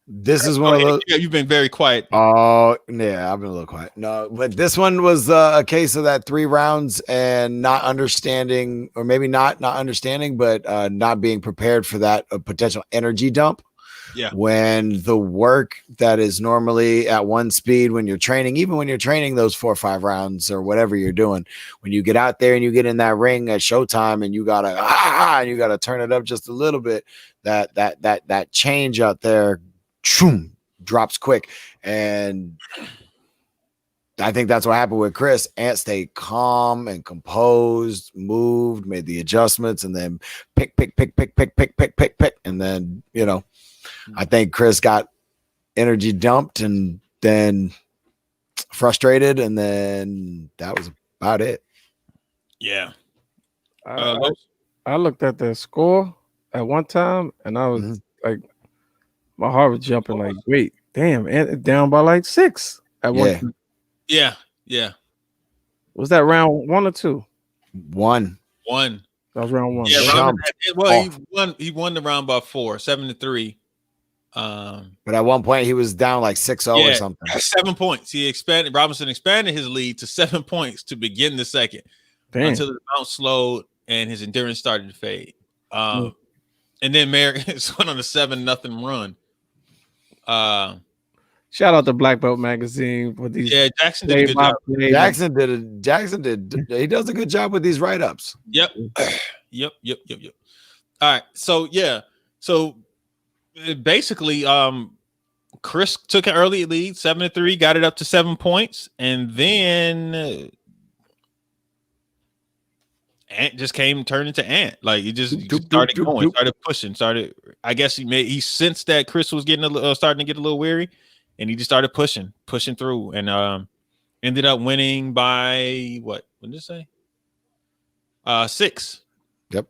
Speaker 2: This is one of those.
Speaker 1: Yeah, you've been very quiet.
Speaker 2: Oh, yeah, I've been a little quiet. No, but this one was a case of that 3 rounds and not understanding, or maybe not understanding, but not being prepared for that potential energy dump.
Speaker 1: Yeah.
Speaker 2: When the work that is normally at one speed when you're training, even when you're training those 4 or 5 rounds or whatever you're doing, when you get out there and you get in that ring at showtime and you gotta turn it up just a little bit, that change out there drops quick. And I think that's what happened with Chris. Ant stayed calm and composed, moved, made the adjustments, and then pick. And then, I think Chris got energy dumped and then frustrated, and then that was about it.
Speaker 1: Yeah.
Speaker 7: I looked at the score at one time and I was like, my heart was jumping like, wait, damn, and down by like 6 at one time.
Speaker 1: Yeah.
Speaker 7: Was that round 1 or 2?
Speaker 2: 1.
Speaker 1: That
Speaker 7: was round 1.
Speaker 1: Yeah, he won the round by 4, 7-3.
Speaker 2: But at one point he was down like 6-0 or something.
Speaker 1: 7 points. Robinson expanded his lead to 7 points to begin the second.
Speaker 7: Damn.
Speaker 1: Until the bounce slowed and his endurance started to fade. And then Merrick went on a 7-0 run.
Speaker 7: Shout out to Black Belt Magazine for these.
Speaker 1: Yeah, Jackson did a good job.
Speaker 2: Jackson did. He does a good job with these write-ups.
Speaker 1: Yep. All right. So yeah. So basically, Chris took an early lead, 7-3, got it up to 7 points, and then Ant just turned into Ant. Like he just started going, started pushing, I guess he sensed that Chris was getting starting to get a little weary, and he just started pushing through, and ended up winning by what did it say? 6.
Speaker 2: Yep.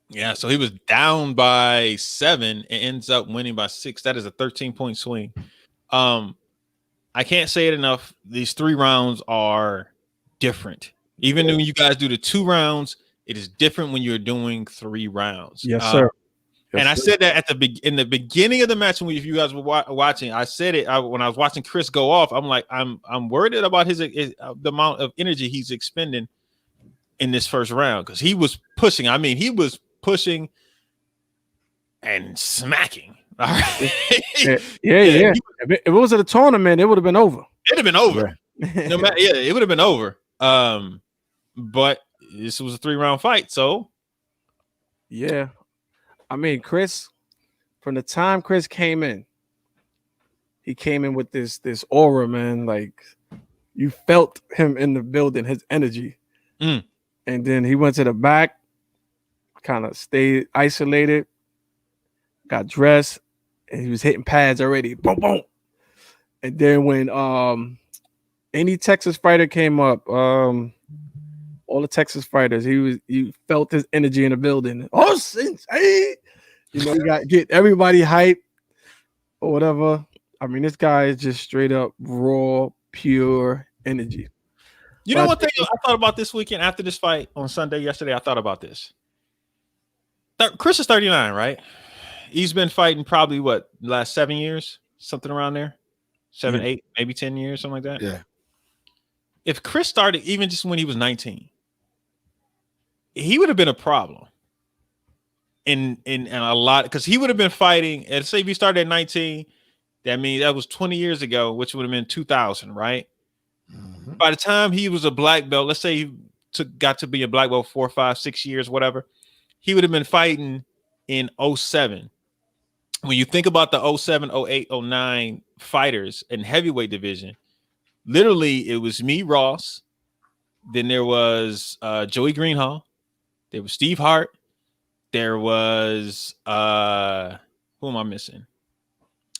Speaker 1: Yeah, so he was down by 7 and ends up winning by 6. That is a 13-point swing. I can't say it enough. These 3 rounds are different. Even when you guys do the 2 rounds, it is different when you're doing 3 rounds.
Speaker 7: Yes, sir.
Speaker 1: And I said that in the beginning of the match, if you guys were watching, I said it when I was watching Chris go off. I'm like, I'm worried about the amount of energy he's expending in this first round, because he was pushing. I mean, he was pushing and smacking. All right.
Speaker 7: Yeah. If it was at a tournament, it would have been over.
Speaker 1: It'd have been over. No matter, it would have been over. But this was a 3-round fight, so
Speaker 7: yeah. I mean, Chris, from the time Chris came in, he came in with this aura, man. Like, you felt him in the building, his energy. And then he went to the back, kind of stayed isolated, got dressed, and he was hitting pads already. Boom, boom. And then when any Texas fighter came up, all the Texas fighters, you felt his energy in the building. Oh, Sensei! You know, get everybody hype or whatever. I mean, this guy is just straight up raw, pure energy.
Speaker 1: You know what thing I thought about this weekend after this fight on Sunday yesterday? I thought about this. Chris is 39, right? He's been fighting probably the last 7 years, something around there. 7, 8, maybe 10 years, something like that.
Speaker 2: Yeah.
Speaker 1: If Chris started even just when he was 19, he would have been a problem in a lot, because he would have been fighting. And say if he started at 19, that means that was 20 years ago, which would have been 2000, right? Mm-hmm. By the time he was a black belt, let's say he got to be a black belt 4, 5, 6 years, whatever, he would have been fighting in 07. When you think about the 07, 08, 09 fighters in heavyweight division, literally it was me, Ross. Then there was Joey Greenhall. There was Steve Hart. There was who am I missing?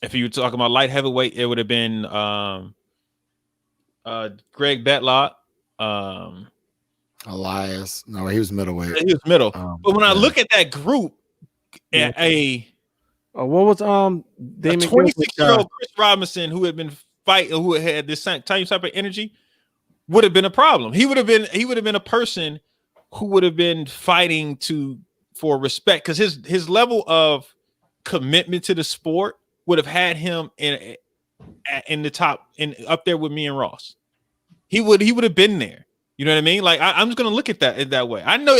Speaker 1: If you were talking about light heavyweight, it would have been Greg Betlock.
Speaker 2: Elias. No, he was middleweight.
Speaker 1: He was middle. But when I look at that group, what was Damon 26-year-old Chris Robinson, who had been fighting, who had this same type of energy, would have been a problem. He would have been a person who would have been fighting for respect, because his level of commitment to the sport would have had him in the top, up there with me and Ross. He would have been there. You know what I mean? Like I'm just gonna look at that way. I know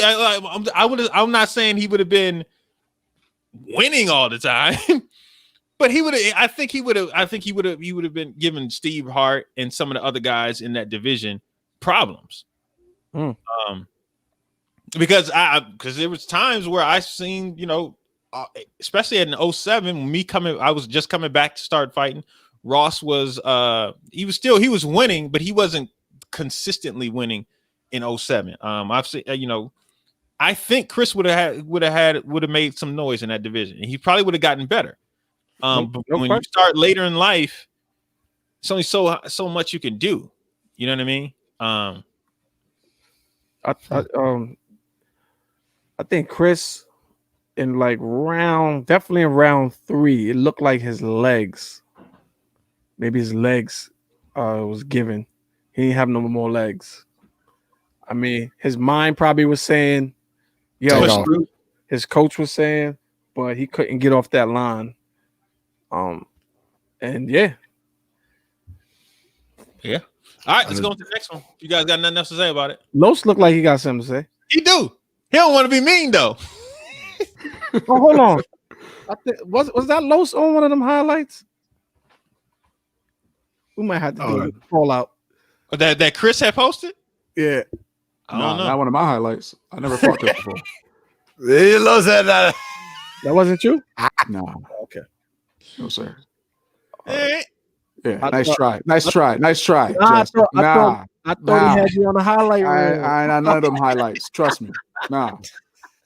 Speaker 1: I'm not saying he would have been winning all the time, but he would have. I think he would have been giving Steve Hart and some of the other guys in that division problems. Because there was times where I seen, especially in 07, I was just coming back to start fighting. Ross was he was winning, but he wasn't consistently winning in 07. I've seen, I think Chris would have made some noise in that division, and he probably would have gotten better. But when you start later in life, it's only so much you can do. You know what I mean?
Speaker 7: I think Chris definitely in round 3, it looked like his legs. Maybe his legs was given. He didn't have no more legs. I mean, his mind probably was saying, his coach was saying, but he couldn't get off that line. And yeah.
Speaker 1: All right, let's go on to the next one. You guys got nothing else to say about it?
Speaker 7: Los looked like he got something to say.
Speaker 1: He do. He don't want to be mean though.
Speaker 7: Oh, hold on. Was that Los on one of them highlights? We might have to do a call out.
Speaker 1: That Chris had posted?
Speaker 7: Yeah.
Speaker 3: I don't know. Not one of my highlights. I never fought Chris before.
Speaker 2: Los had that.
Speaker 7: That wasn't you?
Speaker 3: No.
Speaker 7: Okay.
Speaker 3: No, sir.
Speaker 1: Hey.
Speaker 3: Yeah, nice try. I thought
Speaker 7: he had you on the highlight reel.
Speaker 3: I none of them highlights. Trust me. Nah, it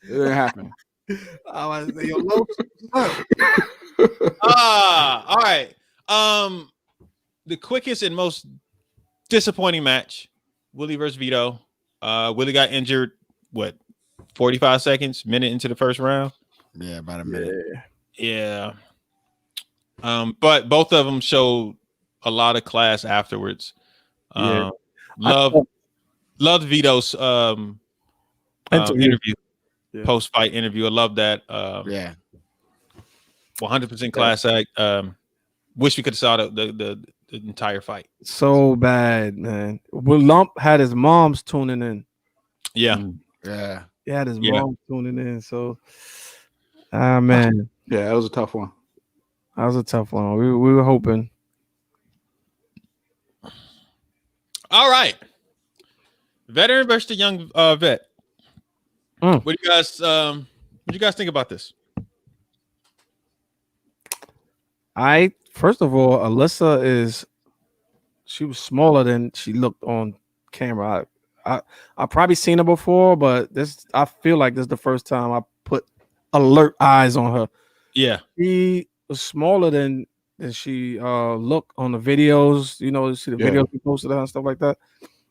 Speaker 3: didn't happen.
Speaker 7: I was say, yo, Los.
Speaker 1: All right. The quickest and most disappointing match: Willie versus Vito. Willie got injured. 45 seconds, minute into the first round.
Speaker 2: Yeah, about a minute.
Speaker 1: Yeah. But both of them showed a lot of class afterwards. Loved Vito's interview, post-fight interview. I love that. 100% class act. Wish we could have saw the entire fight.
Speaker 7: So bad, man. Will Lump had his mom's tuning in.
Speaker 1: Yeah.
Speaker 7: He had his mom tuning in. So, man.
Speaker 3: Yeah, that was a tough one.
Speaker 7: That was a tough one. We were hoping.
Speaker 1: All right. Veteran versus the young vet. What do you guys think about this?
Speaker 7: First of all, Alyssa she was smaller than she looked on camera. I probably seen her before, but I feel like this is the first time I put alert eyes on her.
Speaker 1: Yeah.
Speaker 7: She was smaller than did she look on the videos? You know, see the videos we posted and stuff like that.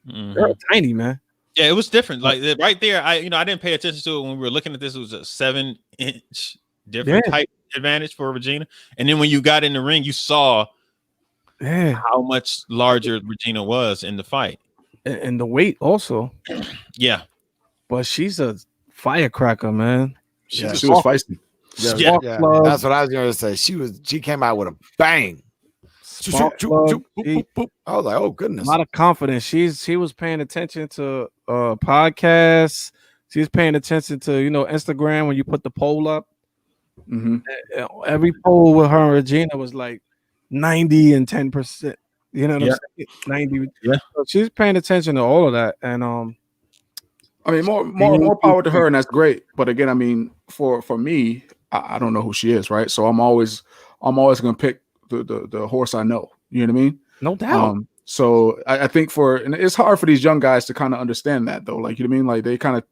Speaker 7: They're tiny, man.
Speaker 1: Yeah, it was different. Like right there, I didn't pay attention to it when we were looking at this. It was a 7-inch different type advantage for Regina. And then when you got in the ring, you saw how much larger Regina was in the fight.
Speaker 7: And the weight also.
Speaker 1: Yeah.
Speaker 7: But she's a firecracker, man.
Speaker 3: She was feisty.
Speaker 2: Yeah. That's what I was going to say. She came out with a bang. I was like, oh goodness,
Speaker 7: a lot of confidence. She was paying attention to podcasts. She was paying attention to Instagram when you put the poll up. Every poll with her and Regina was like 90 and 10%. You know what I'm saying? 90.
Speaker 1: Yeah.
Speaker 7: So she's paying attention to all of that, and
Speaker 3: I mean, more power to her, and that's great. But again, I mean, for me, I don't know who she is, right? So I'm always gonna pick the horse I know. You know what I mean?
Speaker 7: No doubt.
Speaker 3: So I think and it's hard for these young guys to kind of understand that, though. Like, you know what I mean? Like, they kind of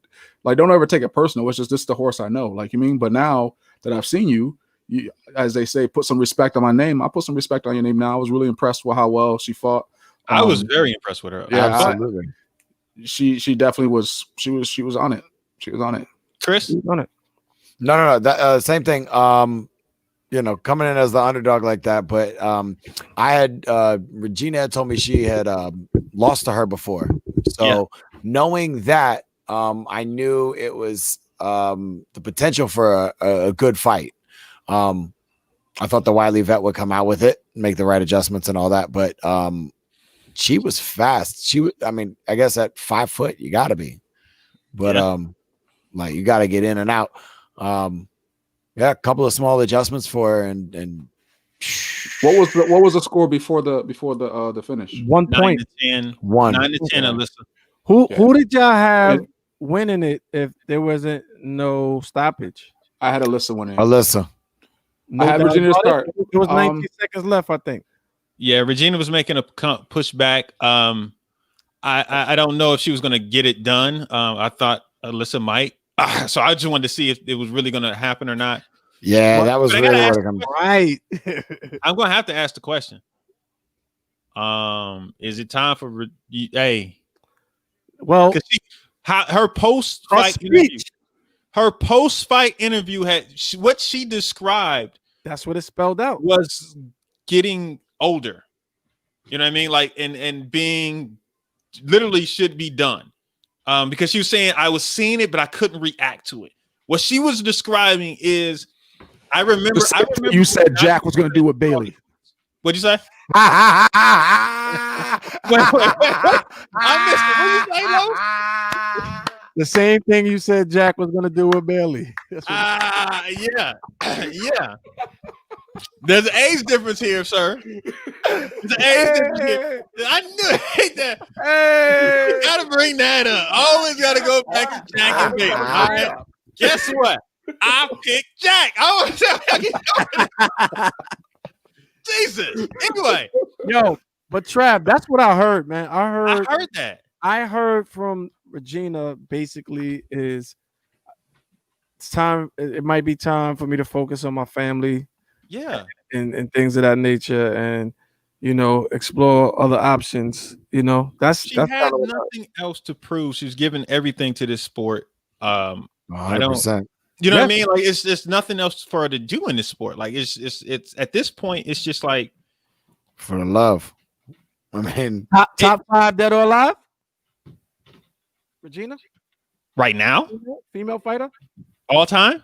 Speaker 3: like don't ever take it personal. It's just this is the horse I know. Like, you mean? But now that I've seen you, as they say, put some respect on my name. I put some respect on your name now. I was really impressed with how well she fought.
Speaker 1: I was very impressed with her.
Speaker 3: Yeah,
Speaker 2: absolutely.
Speaker 3: She definitely was. She was on it. She was on it.
Speaker 1: Chris,
Speaker 7: she was on it.
Speaker 2: No. That same thing. Coming in as the underdog like that, but I had Regina had told me she had lost to her before. So knowing that, I knew it was the potential for a good fight. I thought the Wiley vet would come out with it, make the right adjustments and all that, but she was fast. I guess at 5 foot you gotta be, but like you gotta get in and out. A couple of small adjustments for her, and
Speaker 3: what was the score before the finish?
Speaker 7: 1 point.
Speaker 1: 9 to 10.
Speaker 2: 1.
Speaker 1: 9 to 10, Alyssa.
Speaker 7: Who did y'all have winning it if there wasn't no stoppage?
Speaker 3: I had Alyssa winning.
Speaker 2: Alyssa.
Speaker 7: No,
Speaker 3: I had Virginia start.
Speaker 7: It was 19 seconds left, I think.
Speaker 1: Yeah, Regina was making a pushback. I don't know if she was going to get it done. I thought Alyssa might. So I just wanted to see if it was really going to happen or not.
Speaker 2: Yeah, that was really what it comes.
Speaker 7: Right.
Speaker 1: I'm going to have to ask the question. Is it time for
Speaker 7: Well,
Speaker 1: her post-fight interview? Her post-fight interview had what she described.
Speaker 7: That's what it spelled out.
Speaker 1: Was getting older. You know what I mean? Like and being literally should be done. Because she was saying I was seeing it, but I couldn't react to it. What she was describing is I remember
Speaker 3: you said Jack was going to do with Bailey.
Speaker 1: What'd you say? wait. I missed it. What did you say, Lo?
Speaker 7: The same thing you said Jack was going to do with Bailey.
Speaker 1: Yeah. There's an age difference here, sir. There's an age difference here. I knew that. You gotta bring that up. Always gotta go back to Jack and Bailey. Okay? Guess what? I picked Jack. Jesus. Anyway.
Speaker 7: Yo, but Trav, that's what I heard, man. I heard
Speaker 1: that.
Speaker 7: I heard from Regina basically is it's time. It might be time for me to focus on my family.
Speaker 1: Yeah.
Speaker 7: And things of that nature, and explore other options.
Speaker 1: She
Speaker 7: that's
Speaker 1: had nothing else to prove. She's given everything to this sport.
Speaker 2: 100%.
Speaker 1: You know what I mean? Like it's just nothing else for her to do in this sport. Like it's at this point, it's just like
Speaker 2: for the love. I mean,
Speaker 7: top 5 dead or alive. Regina,
Speaker 1: right now,
Speaker 7: female fighter,
Speaker 1: all time,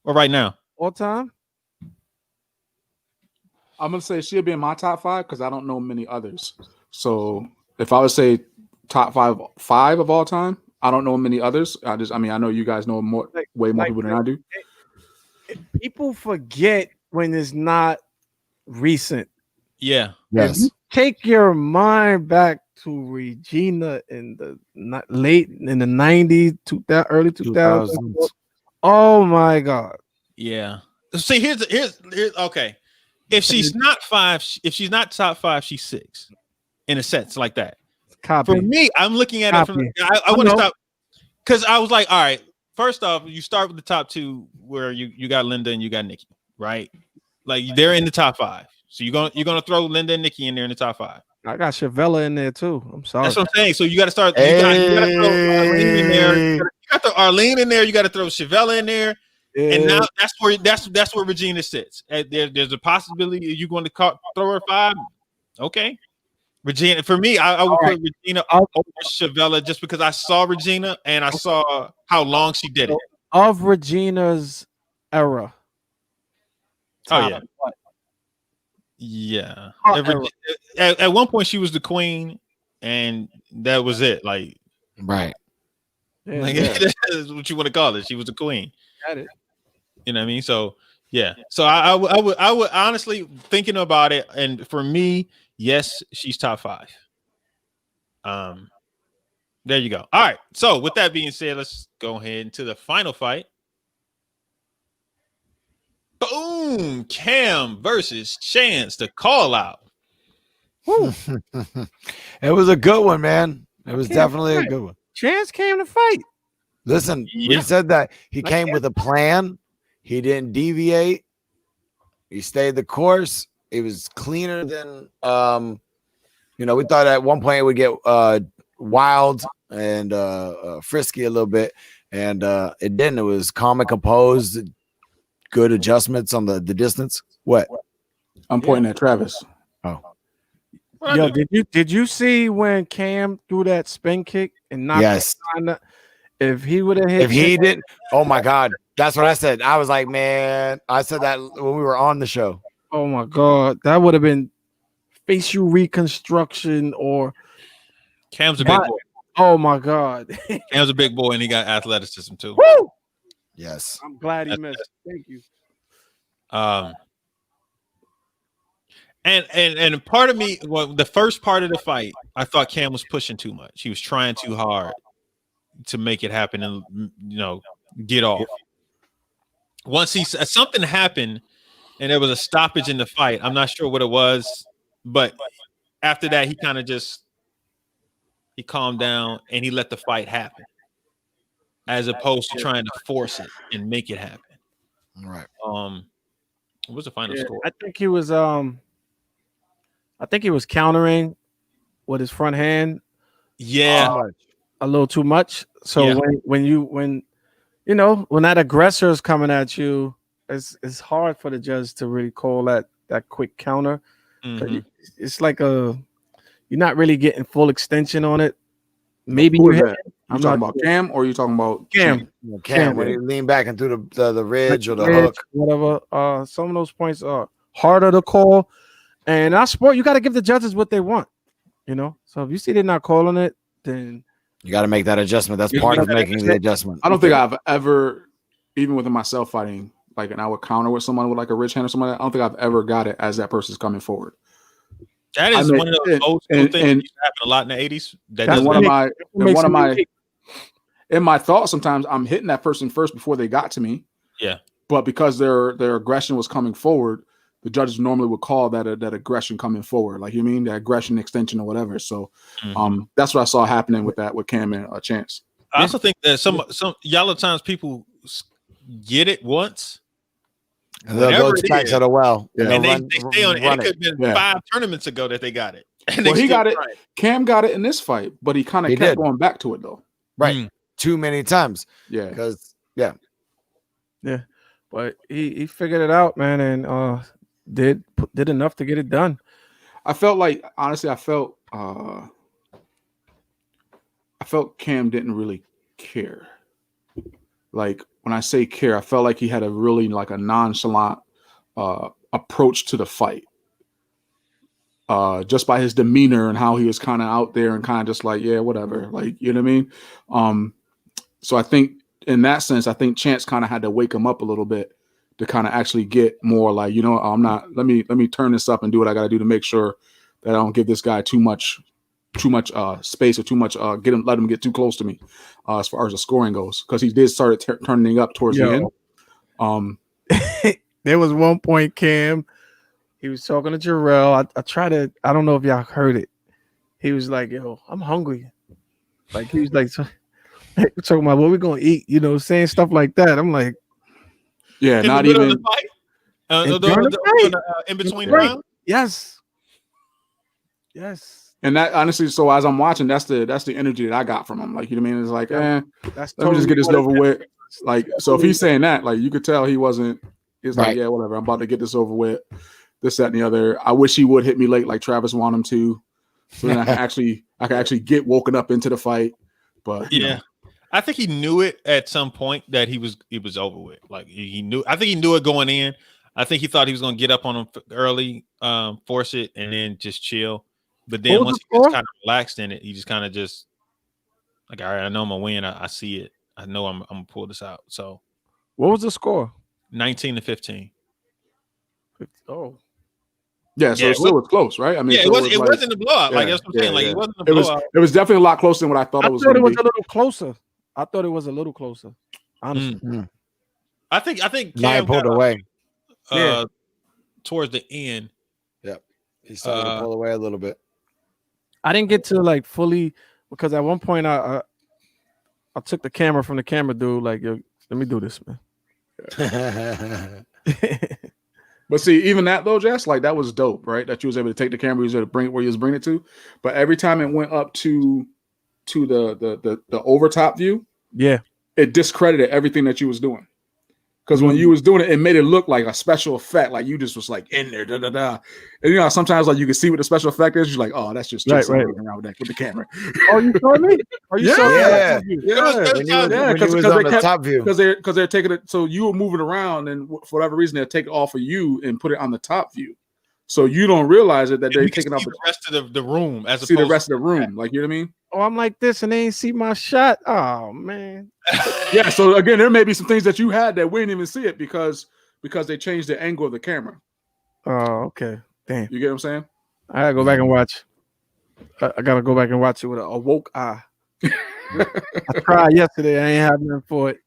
Speaker 1: or right now,
Speaker 7: all time.
Speaker 3: I'm gonna say she'll be in my top 5 because I don't know many others. So if I would say top five of all time, I don't know many others. I know you guys know way more people than I do.
Speaker 7: People forget when it's not recent.
Speaker 1: Yeah.
Speaker 2: Yes.
Speaker 7: If you take your mind back to Regina in the late in the 90s, early 2000s. Oh my God.
Speaker 1: Yeah. See, here's okay. If she's not top 5, she's 6. In a sense like that.
Speaker 7: Copy.
Speaker 1: For me, I'm looking at it from I want to stop because I was like, all right, first off, you start with the top 2 where you got Linda and you got Nikki, right? Like they're in the top 5. So you're gonna throw Linda and Nikki in there in the top 5.
Speaker 7: I got Shavella in there too. I'm sorry.
Speaker 1: That's what I'm saying. So you got to start. You got to throw Arlene in there. You got to throw Arlene in there. You got to throw Shavella in there.
Speaker 7: Yeah.
Speaker 1: And now that's where Regina sits. There's a possibility you're going to throw her 5. Okay, Regina. For me, I would put Regina over Shavella just because I saw Regina and I saw how long she did it.
Speaker 7: Of Regina's era.
Speaker 1: Oh yeah. Yeah. At one point she was the queen, and that was it. Like,
Speaker 2: right.
Speaker 1: That's what you want to call it. She was the queen.
Speaker 7: Got it.
Speaker 1: You know what I mean? So yeah. So I would honestly, thinking about it, and for me, yes, she's top 5. There you go. All right. So with that being said, let's go ahead into the final fight. Boom! Cam versus Chance, the call out.
Speaker 2: It was a good one, man. It was definitely a good one.
Speaker 7: Chance came to fight.
Speaker 2: Listen, we said that he came with a plan. He didn't deviate. He stayed the course. It was cleaner than we thought at one point it would get wild and frisky a little bit, and it didn't. It was calm and composed. Good adjustments on the distance. What?
Speaker 3: I'm pointing at Travis.
Speaker 2: Oh,
Speaker 7: yo, did you see when Cam threw that spin kick and knocked?
Speaker 2: Yes.
Speaker 7: If he would have hit,
Speaker 2: if he didn't, oh my God, that's what I said. I was like, man, I said that when we were on the show.
Speaker 7: Oh my God, that would have been facial reconstruction or.
Speaker 1: Cam's a big boy.
Speaker 7: Oh my God,
Speaker 1: Cam's a big boy and he got athleticism too.
Speaker 7: Woo!
Speaker 2: Yes,
Speaker 7: I'm glad he missed. Thank you.
Speaker 1: And part of me, the first part of the fight, I thought Cam was pushing too much. He was trying too hard to make it happen and get off. Once something happened and there was a stoppage in the fight, I'm not sure what it was, but after that he kind of he calmed down and he let the fight happen, as opposed to trying to force it and make it happen.
Speaker 2: All right.
Speaker 1: What was the final score?
Speaker 7: I think he was countering with his front hand.
Speaker 1: Yeah.
Speaker 7: A little too much. So when that aggressor is coming at you, it's hard for the judge to really call that quick counter. Mm-hmm. It's like you're not really getting full extension on it. Maybe
Speaker 3: you talking about Cam or you talking about
Speaker 7: Cam?
Speaker 2: Cam when he leaned back and threw the ridge or the hook,
Speaker 7: whatever. Some of those points are harder to call, and our sport, you got to give the judges what they want. So if you see they're not calling it, then
Speaker 2: you got to make that adjustment. That's part of making the adjustment.
Speaker 3: I don't think I've ever, even within myself fighting, and I would counter with someone with like a ridge hand or something like that, I don't think I've ever got it as that person's coming forward.
Speaker 1: That is one of those old school things that used to happen a lot in the 80s.
Speaker 3: In my thoughts, sometimes I'm hitting that person first before they got to me.
Speaker 1: Yeah.
Speaker 3: But because their aggression was coming forward, the judges normally would call that aggression coming forward. Like, you mean the aggression extension or whatever. So that's what I saw happening with Cam and Chance.
Speaker 1: I also think that some y'all times people get it once.
Speaker 2: And they'll go to back to the well.
Speaker 1: Yeah. And they stay on it. And it could have been 5 tournaments ago that they got it.
Speaker 3: Well, he got it. Right. Cam got it in this fight, but he kind of kept going back to it though.
Speaker 2: Right. Too many times.
Speaker 3: Yeah.
Speaker 2: Because
Speaker 7: Yeah. But he figured it out, man, and did enough to get it done.
Speaker 3: I felt Cam didn't really care. Like when I say care, I felt like he had a really like a nonchalant approach to the fight. Just by his demeanor and how he was kind of out there and kind of just like, yeah, whatever. Like, you know what I mean? So I think in that sense, I think Chance kind of had to wake him up a little bit to kind of actually get more like, let me turn this up and do what I got to do to make sure that I don't give this guy too much space or too much, let him get too close to me as far as the scoring goes. Cause he did start turning up towards the end.
Speaker 7: There was one point, Cam, he was talking to Jarrell. I don't know if y'all heard it. He was like, yo, I'm hungry. Like, he was like, talking about what we're going to eat, saying stuff like that. I'm like,
Speaker 3: yeah, not even
Speaker 1: in between rounds.
Speaker 7: Yes. Yes.
Speaker 3: And that honestly, so as I'm watching, that's the energy that I got from him. Like, you know what I mean? It's like,
Speaker 7: That's
Speaker 3: let me just get this over with. Like, so if
Speaker 7: totally
Speaker 3: he's saying that, like, you could tell he wasn't. It's like,
Speaker 2: Right.
Speaker 3: yeah, whatever. I'm about to get this over with. This, that, and the other. I wish he would hit me late, like Travis wanted him to, so then I can actually get woken up into the fight. But you know.
Speaker 1: I think he knew it at some point that he was over with. Like he knew. I think he knew it going in. I think he thought he was going to get up on him early, force it, and then just chill. But then once he gets kind of relaxed in it, he just kind of just like, all right, I know I'm gonna win. I see it. I know I'm gonna pull this out. So,
Speaker 7: what was the score?
Speaker 1: 19-15.
Speaker 7: Oh,
Speaker 3: yeah. So it still was close, right? I mean,
Speaker 1: yeah, it wasn't a blowout. Like that's what I'm saying. Like it wasn't a blowout.
Speaker 3: It was definitely a lot closer than what I thought it was.
Speaker 7: I thought it was a little closer. I thought it was a little closer. Honestly,
Speaker 1: I think
Speaker 2: Cam pulled away.
Speaker 1: Towards the end.
Speaker 2: Yep, he started to pull away a little bit.
Speaker 7: I didn't get to like fully because at one point I took the camera from the camera dude. Like, yo, let me do this, man.
Speaker 3: But see, even that though, Jess, like that was dope, right? That you was able to take the camera, you was able to bring it where you was bringing it to. But every time it went up to the overtop view, it discredited everything that you was doing. Because when you was doing it, it made it look like a special effect, like you just was like in there, da da da. And you know, sometimes like you can see what the special effect is. You're like, oh, that's just
Speaker 7: right.
Speaker 3: around with the camera.
Speaker 7: Oh, you saw me? Are you saw me?
Speaker 2: Yeah.
Speaker 3: Because
Speaker 2: on the top view,
Speaker 3: because they're taking it. So you were moving around, and for whatever reason, they'll take it off of you and put it on the top view. So you don't realize it that they're taking off
Speaker 1: the rest of the room as
Speaker 3: see the rest of the room, like you know what I mean.
Speaker 7: Oh, I'm like this, and they ain't see my shot. Oh man.
Speaker 3: Yeah. So again, there may be some things that you had that we didn't even see it because they changed the angle of the camera.
Speaker 7: Oh, okay. Damn.
Speaker 3: You get what I'm saying?
Speaker 7: I gotta go back and watch. I gotta go back and watch it with a woke eye. I tried yesterday. I ain't having nothing for it.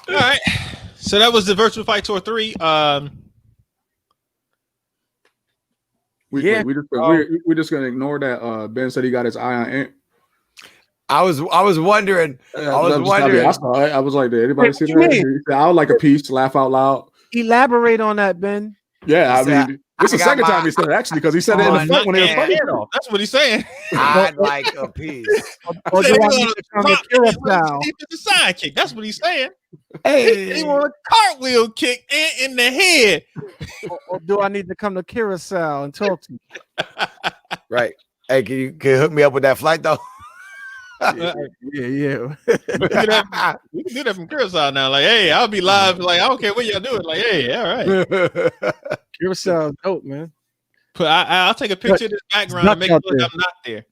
Speaker 1: All right. So that was the Virtual Fight Tour 3.
Speaker 3: We're just gonna ignore that. Ben said he got his eye on Ant.
Speaker 2: I was wondering. I
Speaker 3: was like, did anybody see that? He said, I would like a piece. Laugh out loud.
Speaker 7: Elaborate on that, Ben.
Speaker 3: Yeah, I mean, it's the second time he said it actually because he said it in the front when he was fighting.
Speaker 1: That's what he's saying.
Speaker 2: I'd like a piece.
Speaker 7: Or do I need to come to Curacao?
Speaker 1: The sidekick. That's what he's saying.
Speaker 2: Hey,
Speaker 1: he want a cartwheel kick Ant in the head.
Speaker 7: Or do I need to come to Curacao and talk to you?
Speaker 2: Right. Hey, can you hook me up with that flight though?
Speaker 7: Yeah.
Speaker 1: We can do that from Curacao now. Like, hey, I'll be live. Like, I don't care what y'all do it. Like, hey, all right.
Speaker 7: Curacao dope, man.
Speaker 1: But I'll take a picture of this background and make it look like I'm not there.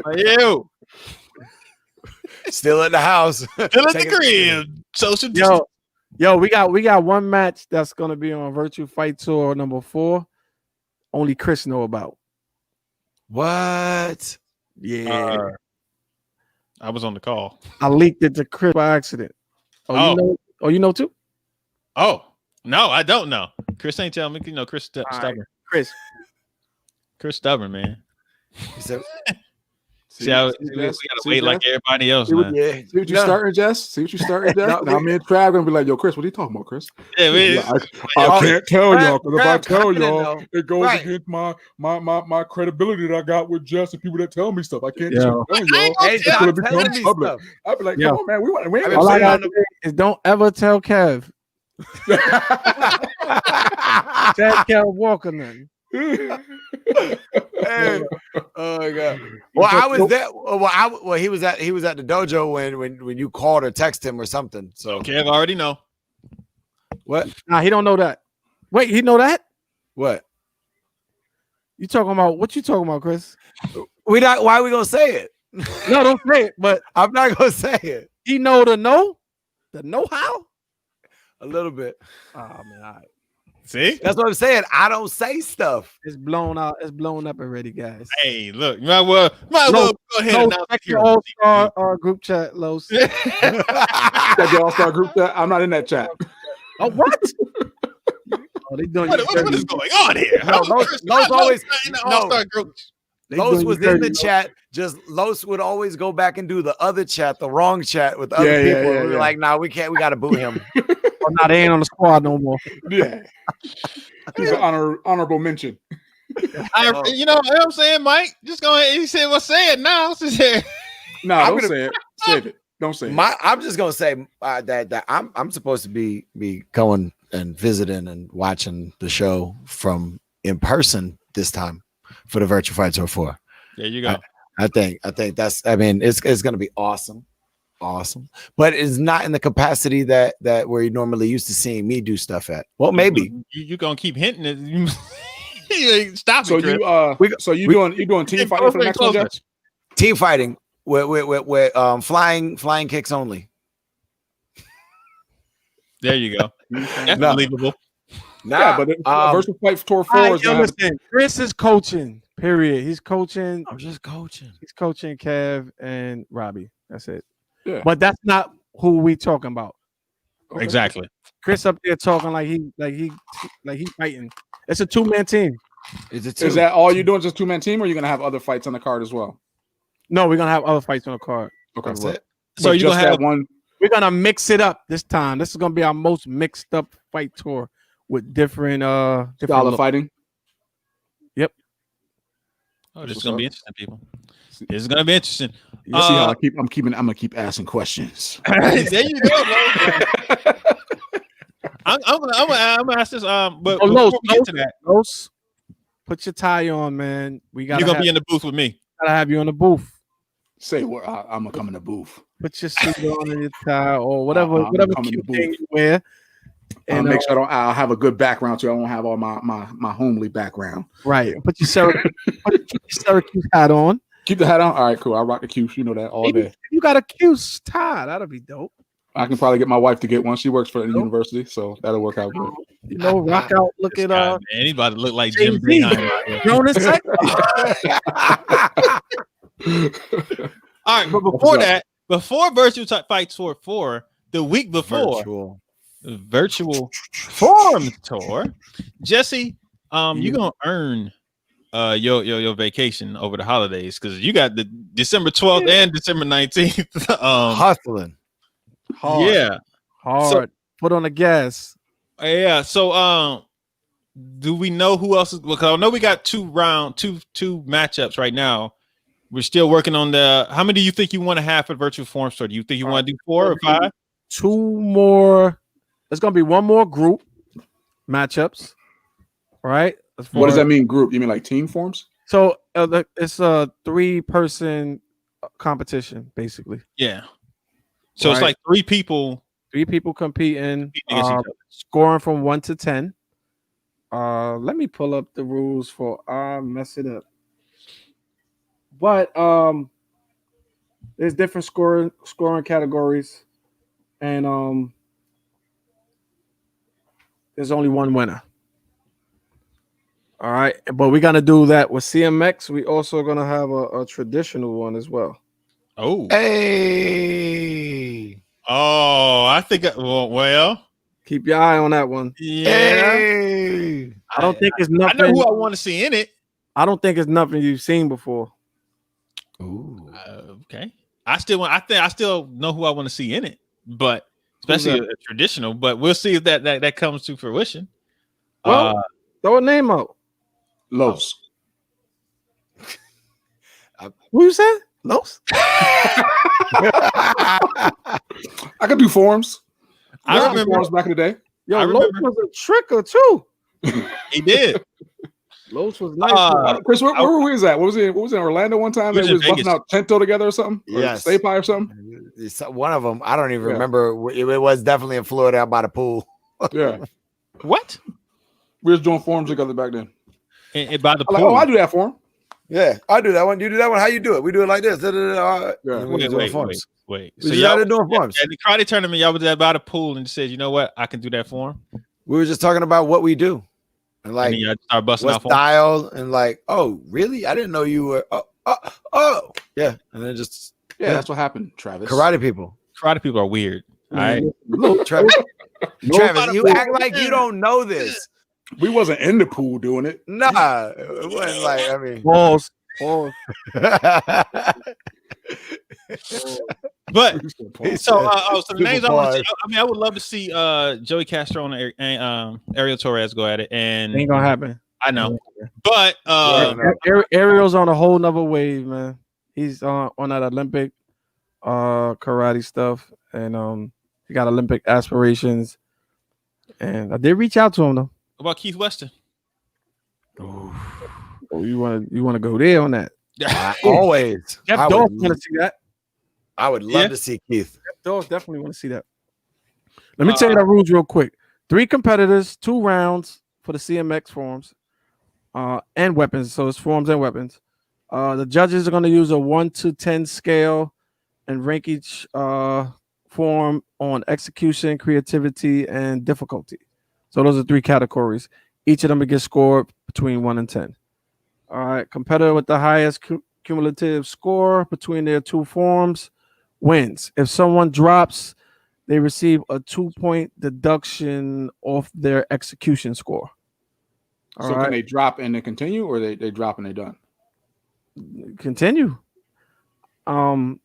Speaker 1: Like, yo.
Speaker 2: Still at the house.
Speaker 1: Still at the crib. Social distance.
Speaker 7: Yo, we got one match that's gonna be on Virtual Fight Tour number 4. Only Chris know about.
Speaker 2: What?
Speaker 7: Yeah.
Speaker 1: I was on the call.
Speaker 7: I leaked it to Chris by accident. You know too?
Speaker 1: Oh, no, I don't know. Chris ain't telling me. You know, Chris stubborn.
Speaker 7: Chris
Speaker 1: stubborn, man.
Speaker 2: He said,
Speaker 1: we gotta wait like everybody else, man.
Speaker 3: See what you starting, Jess? See what you starting, Jess? Now me and Trav gonna be like, yo, Chris, what are you talking about, Chris?
Speaker 1: Yeah,
Speaker 3: I can't tell y'all because if I tell y'all, it goes against my credibility that I got with Jess and people that tell me stuff. I can't tell y'all. It's gonna become public. I'll be like, come on, man, we ain't
Speaker 7: all I gotta do is don't ever tell Kev. Tell Kev Walker nothing.
Speaker 2: Hey, oh my god! Well, I was there. He was at the dojo when you called or texted him or something. So
Speaker 1: Kev already know.
Speaker 2: What?
Speaker 7: Nah, he don't know that. Wait, he know that?
Speaker 2: What?
Speaker 7: You talking about? What you talking about, Chris?
Speaker 2: We not. Why are we gonna say it?
Speaker 7: No, don't say it. But
Speaker 2: I'm not gonna say it.
Speaker 7: He know the know-how.
Speaker 2: A little bit.
Speaker 7: Oh man, all right.
Speaker 1: See,
Speaker 2: that's what I'm saying. I don't say stuff.
Speaker 7: It's blown out. It's blown up already, guys.
Speaker 1: Hey, look, might well go ahead and
Speaker 7: check your all-star group chat, Los.
Speaker 3: Check your all-star group chat. I'm not in that chat.
Speaker 7: Oh, what? They doing
Speaker 1: what is going on here?
Speaker 2: Los always
Speaker 1: in the all-star group.
Speaker 2: Los was in the chat. Just Los would always go back and do the other chat, the wrong chat with other people. We were like, nah, we can't. We got to boot him.
Speaker 7: Oh, no, they ain't on the squad no more.
Speaker 3: Yeah. He's an honorable mention.
Speaker 1: You know what I'm saying, Mike? Just go ahead. He said, "Well, say it now."
Speaker 3: No, don't say it. Save it. Don't say it.
Speaker 2: I'm just gonna say that I'm supposed to be going and visiting and watching the show from in person this time for the Virtual Fight Tour 4.
Speaker 1: There you go.
Speaker 2: I think that's. I mean, it's gonna be awesome, but it's not in the capacity that we're normally used to seeing me do stuff at. Well, maybe
Speaker 1: you're gonna keep hinting it. Stop
Speaker 3: so
Speaker 1: it, Chris.
Speaker 3: you doing team fighting for the next one, Jets?
Speaker 2: Team fighting with flying kicks only.
Speaker 1: There you go. That's believable.
Speaker 3: Yeah, but Virtual Fight Tour 4 is
Speaker 7: listen, Chris is coaching. Period. He's coaching.
Speaker 2: I'm just coaching.
Speaker 7: He's coaching Kev and Robbie. That's it.
Speaker 3: Yeah.
Speaker 7: But that's not who we talking about.
Speaker 3: Okay.
Speaker 1: Exactly.
Speaker 7: Chris up there talking like he fighting. It's a 2-man team.
Speaker 2: Is
Speaker 3: that all you're doing? Just 2-man team, or are you gonna have other fights on the card as well?
Speaker 7: No, we're gonna have other fights on the card.
Speaker 3: Okay,
Speaker 2: that's it.
Speaker 1: So you're gonna have
Speaker 3: one.
Speaker 7: We're gonna mix it up this time. This is gonna be our most mixed up fight tour with different
Speaker 3: style of fighting.
Speaker 7: Yep.
Speaker 1: Oh, this is gonna be interesting, people. This is gonna be interesting.
Speaker 3: You see how I'm gonna keep asking questions.
Speaker 1: There you go, bro. I'm gonna ask this. But before we get to that,
Speaker 7: Los, put your tie on, man. You're
Speaker 1: gonna be in the booth with me.
Speaker 7: Gotta have you in the booth.
Speaker 3: Say what? I'm gonna come in the booth.
Speaker 7: Put your suit on and your tie or whatever cute thing you wear.
Speaker 3: And make sure I'll have a good background too. I won't have all my homely background.
Speaker 7: Right. Put your Syracuse hat on.
Speaker 3: Keep the hat on. All right, cool. I'll rock the Cuse. You know that all day.
Speaker 7: If you got a Cuse tie, that'll be dope.
Speaker 3: I can probably get my wife to get one. She works for the university, so that'll work out good.
Speaker 7: You know, rock out. Look at
Speaker 1: anybody look like Jim Beheim. All right, but before Virtual Fight Tour 4, the week before virtual Forums Tour, Jesse, you're gonna earn your vacation over the holidays because you got the December 12th and December 19th
Speaker 2: hustling.
Speaker 7: Hard.
Speaker 1: Yeah,
Speaker 7: hard. So, put on the gas.
Speaker 1: Yeah. So, do we know who else is? Because I know we got two matchups right now. We're still working on the. How many do you think you want to have for Virtual Forum Store? Do you think you want to do 4 or 5?
Speaker 7: 2 more. There's gonna be 1 more group matchups. Right.
Speaker 3: What does that mean? Group? You mean like team forms?
Speaker 7: So it's a 3-person competition, basically.
Speaker 1: Yeah. So it's like 3 people.
Speaker 7: 3 people competing, scoring from 1 to 10. Let me pull up the rules for mess it up. But there's different scoring categories, and there's only 1 winner. All right, but we're gonna do that with CMX. We also gonna have a traditional one as well.
Speaker 1: Oh,
Speaker 2: hey.
Speaker 1: Oh, I think. Well,
Speaker 7: keep your eye on that one.
Speaker 1: Yeah,
Speaker 2: hey.
Speaker 7: I don't think it's nothing.
Speaker 1: I know who I want to see in it.
Speaker 7: I don't think it's nothing you've seen before.
Speaker 2: Ooh.
Speaker 1: Okay. I still know who I want to see in it, but especially a traditional. But we'll see if that comes to fruition.
Speaker 7: Well, throw a name out.
Speaker 3: Los.
Speaker 7: Who you said? Los?
Speaker 3: I could do forums.
Speaker 1: I remember
Speaker 3: forums back in the day.
Speaker 7: Yo, Los was a tricker too.
Speaker 1: He did.
Speaker 7: Los was nice.
Speaker 3: Chris, where were we at? What was in Orlando one time? They was busting out Tento together or something?
Speaker 2: Yes.
Speaker 3: Stay Pie or something?
Speaker 2: One of them. I don't even remember. It was definitely in Florida out by the pool.
Speaker 3: Yeah.
Speaker 1: What?
Speaker 3: We was doing forums together back then.
Speaker 1: And by the pool.
Speaker 3: Like, oh, I do that for him.
Speaker 2: Yeah, I do that one. You do that one. How you do it? We do it like this.
Speaker 3: Yeah.
Speaker 1: Wait.
Speaker 2: So y'all doing forms?
Speaker 1: At the karate tournament, y'all was there by the pool and said, "You know what? I can do that for him."
Speaker 2: We were just talking about what we do, and like
Speaker 1: and y'all start busting
Speaker 2: what
Speaker 1: out
Speaker 2: style, and like, oh, really? I didn't know you were. Oh, yeah. And then just
Speaker 3: that's what happened, Travis.
Speaker 2: Karate people.
Speaker 1: Karate people are weird. All right,
Speaker 2: Travis, you act like you don't know this.
Speaker 3: We wasn't in the pool doing it.
Speaker 2: Nah, it wasn't like, I mean,
Speaker 7: Pause.
Speaker 1: But so the names I want to
Speaker 2: Pause.
Speaker 1: see. I mean, I would love to see Joey Castro and Ariel Torres go at it, and
Speaker 7: Ain't gonna happen.
Speaker 1: I know, but
Speaker 7: Ariel's on a whole nother wave, man. He's on that Olympic karate stuff, and he got Olympic aspirations. And I did reach out to him though.
Speaker 1: what about Keith Weston?
Speaker 7: Oh, you want to go there on that?
Speaker 2: Always.
Speaker 7: Jeff Dawes want to see that.
Speaker 2: I would love to see Keith.
Speaker 7: Jeff Dawes definitely want to see that. Let me tell you the rules real quick. 3 competitors, 2 rounds for the CMX forms, and weapons. So it's forms and weapons. The judges are going to use a 1 to 10 scale and rank each form on execution, creativity, and difficulty. So those are 3 categories. Each of them will get scored between 1 and 10. All right, competitor with the highest cumulative score between their 2 forms wins. If someone drops, they receive a 2-point deduction off their execution score.
Speaker 3: All right. Can they drop and they continue, or they drop and they done?
Speaker 7: Continue. No.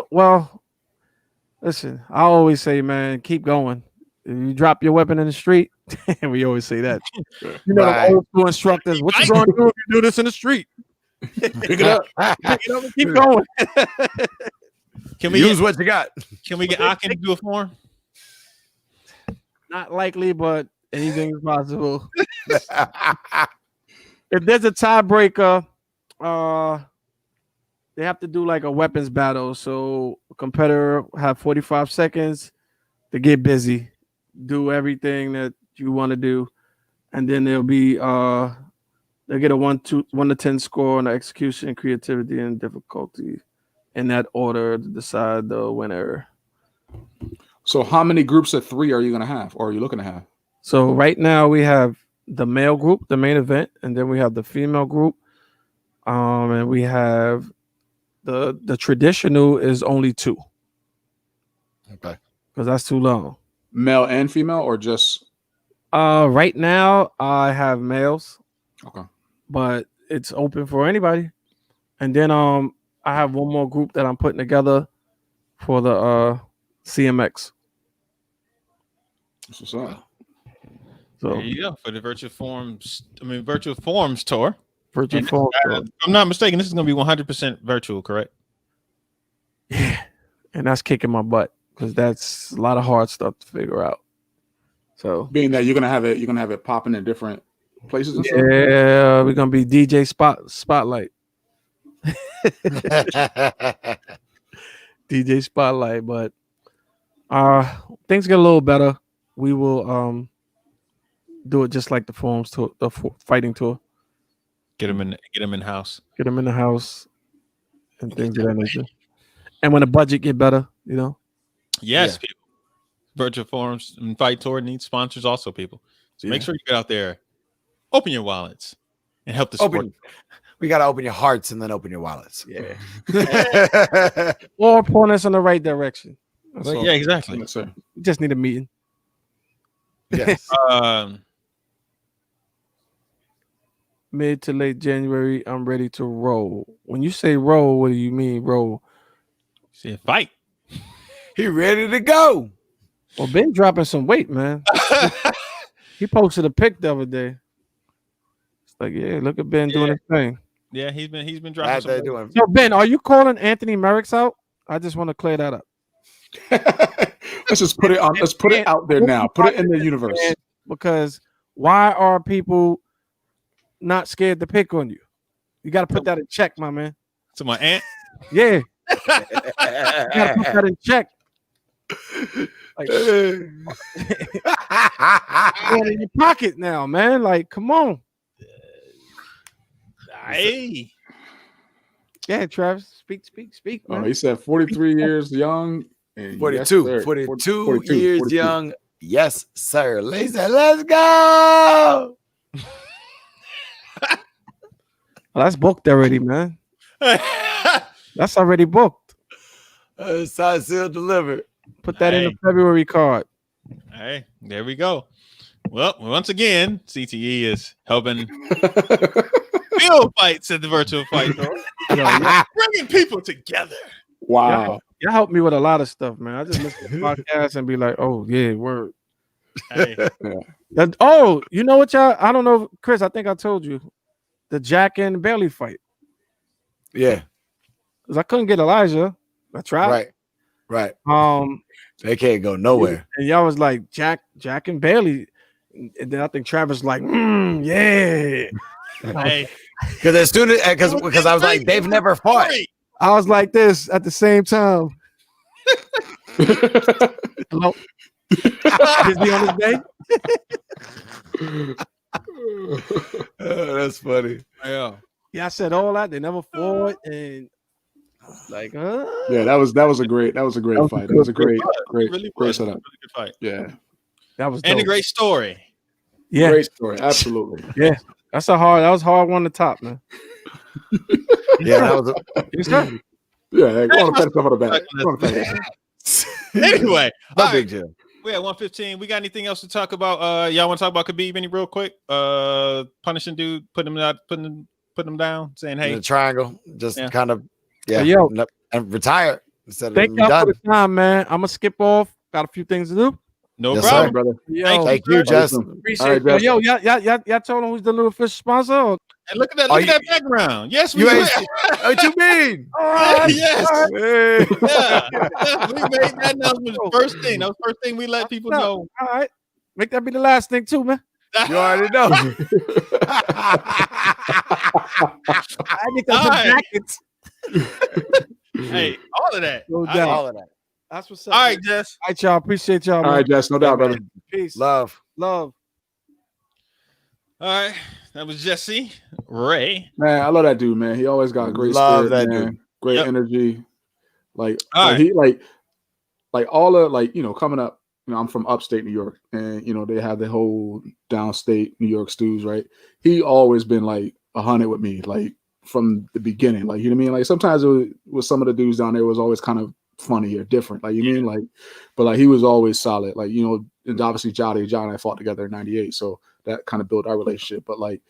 Speaker 7: Well, listen, I always say, man, keep going. If you drop your weapon in the street, and we always say that. You know, the old school instructors, what you going to do if you do this in the street? Pick it up. Pick it up and keep going.
Speaker 2: Can we use what you got?
Speaker 1: Can we get Akin to do a form?
Speaker 7: Not likely, but anything is possible. If there's a tiebreaker, they have to do like a weapons battle. So a competitor have 45 seconds to get busy, do everything that you want to do, and then they'll be they'll get a 1 to 10 score on the execution, creativity, and difficulty in that order to decide the winner.
Speaker 3: So how many groups of 3 are you going to have, or are you looking to have?
Speaker 7: So right now we have the male group, the main event, and then we have the female group, and we have the traditional is only 2.
Speaker 2: Okay,
Speaker 7: because that's too long.
Speaker 3: Male and female, or just?
Speaker 7: Right now I have males.
Speaker 3: Okay,
Speaker 7: but it's open for anybody. And then I have one more group that I'm putting together for the CMX.
Speaker 3: That's what's up.
Speaker 7: So
Speaker 1: there you go for the virtual forms tour.
Speaker 7: Virtual forms tour.
Speaker 1: If I'm not mistaken, this is going to be 100% virtual, correct?
Speaker 7: Yeah, and that's kicking my butt because that's a lot of hard stuff to figure out. So
Speaker 3: being that you're gonna have it popping in different places. And
Speaker 7: yeah, we're gonna be DJ Spotlight. DJ Spotlight, but things get a little better. We will do it just like the forums tour, the fighting tour.
Speaker 1: Get them in house.
Speaker 7: Get them in the house and things of that nature. And when the budget get better, you know.
Speaker 1: Yes, people. Virtual forums and fight tour needs sponsors also, people. So make sure you get out there, open your wallets, and help the sport.
Speaker 2: We got to open your hearts and then open your wallets.
Speaker 7: Yeah. Or point us in the right direction.
Speaker 1: Yeah, exactly.
Speaker 3: Yes, sir.
Speaker 7: We just need a meeting.
Speaker 2: Yes.
Speaker 7: Mid to late January, I'm ready to roll. When you say roll, what do you mean roll?
Speaker 1: See, fight.
Speaker 2: He ready to go.
Speaker 7: Well, Ben dropping some weight, man. He posted a pic the other day. It's like, yeah, look at Ben doing his thing.
Speaker 1: Yeah, he's been dropping some weight.
Speaker 7: So Ben, are you calling Anthony Merrick's out? I just want to clear that up.
Speaker 3: Let's just put it on. Let's put it out there now. Put it in the universe.
Speaker 7: Because why are people not scared to pick on you? You got to put that in check, my man.
Speaker 1: To my aunt?
Speaker 7: Yeah. You got to put that in check. Like, in your pocket now, man. Like, come on.
Speaker 1: Hey.
Speaker 7: Yeah, Travis. Speak. Man.
Speaker 3: He said 43 years young. And
Speaker 2: 42.
Speaker 3: yes,
Speaker 2: 42 years 42. Young. Yes, sir. Lisa, let's go.
Speaker 7: Well, that's booked already, man. That's already booked.
Speaker 2: Signed, sealed, delivered.
Speaker 7: Put that in the February card.
Speaker 1: Hey, there we go. Well, once again, CTE is helping field fights at the virtual fight. Bringing people together.
Speaker 3: Wow.
Speaker 7: Y'all helped me with a lot of stuff, man. I just listen to podcasts and be like, oh yeah, word.
Speaker 1: Hey.
Speaker 7: You know what, y'all? I don't know, Chris. I think I told you the Jack and Bailey fight.
Speaker 2: Yeah,
Speaker 7: because I couldn't get Elijah. I tried.
Speaker 2: Right.
Speaker 7: They
Speaker 2: can't go nowhere.
Speaker 7: And y'all was like Jack and Bailey, and then I think Travis was like, yeah.
Speaker 2: Hey, because as soon as because I was like, they've never fought.
Speaker 7: I was like this at the same time. Hello. Is he on his day?
Speaker 2: That's funny.
Speaker 7: Yeah, I said all that. They never fought, and like,
Speaker 3: yeah, that was a great fight. That was a great setup.
Speaker 1: Really good fight.
Speaker 3: Yeah,
Speaker 7: that was
Speaker 1: and
Speaker 7: dope.
Speaker 1: a great story.
Speaker 7: Yeah,
Speaker 3: great story. Absolutely.
Speaker 7: Yeah, that was hard one to top, man.
Speaker 2: Yeah, that was.
Speaker 7: Yes, sir.
Speaker 3: Yeah, go on, pat yourself on the back.
Speaker 1: Anyway,
Speaker 2: no big deal.
Speaker 1: We at 115. We got anything else to talk about? Y'all want to talk about Khabib any real quick? Punishing dude, putting him down, saying, "Hey,
Speaker 2: in the triangle, just kind of, and retire instead of
Speaker 7: thank y'all for the time, man. I'm gonna skip off. Got a few things to do.
Speaker 1: No problem,
Speaker 3: brother.
Speaker 2: Thank you, Justin.
Speaker 7: Appreciate it. Yo, y'all told him who's the little fish sponsor.
Speaker 1: And look at that! Look at that background. Yes, we
Speaker 2: what you mean?
Speaker 1: Yes, we made that announcement first thing. That was the first thing we let people know.
Speaker 7: All right, make that be the last thing too, man.
Speaker 2: You already know.
Speaker 7: I need some jackets.
Speaker 1: Hey, all of that.
Speaker 7: No doubt.
Speaker 2: All of that.
Speaker 7: That's what's up.
Speaker 1: All right, Jess.
Speaker 7: All right, y'all. Appreciate y'all.
Speaker 3: All right, Jess. No doubt, brother.
Speaker 7: Peace.
Speaker 2: Love.
Speaker 7: Love.
Speaker 1: All right. That was Jesse Ray.
Speaker 3: Man, I love that dude, man. He always got great
Speaker 2: Love
Speaker 3: spirit,
Speaker 2: that
Speaker 3: man.
Speaker 2: dude.
Speaker 3: Great energy. Like
Speaker 1: right.
Speaker 3: he like all of coming up, I'm from upstate New York, and they have the whole downstate New York stews, right? He always been like 100 with me, like from the beginning. Like, you know what I mean? Like sometimes it was some of the dudes down there was always kind of funny or different. Like, you mean, like, but like he was always solid. Like, and obviously John and I fought together in '98, so that kind of built our relationship. But like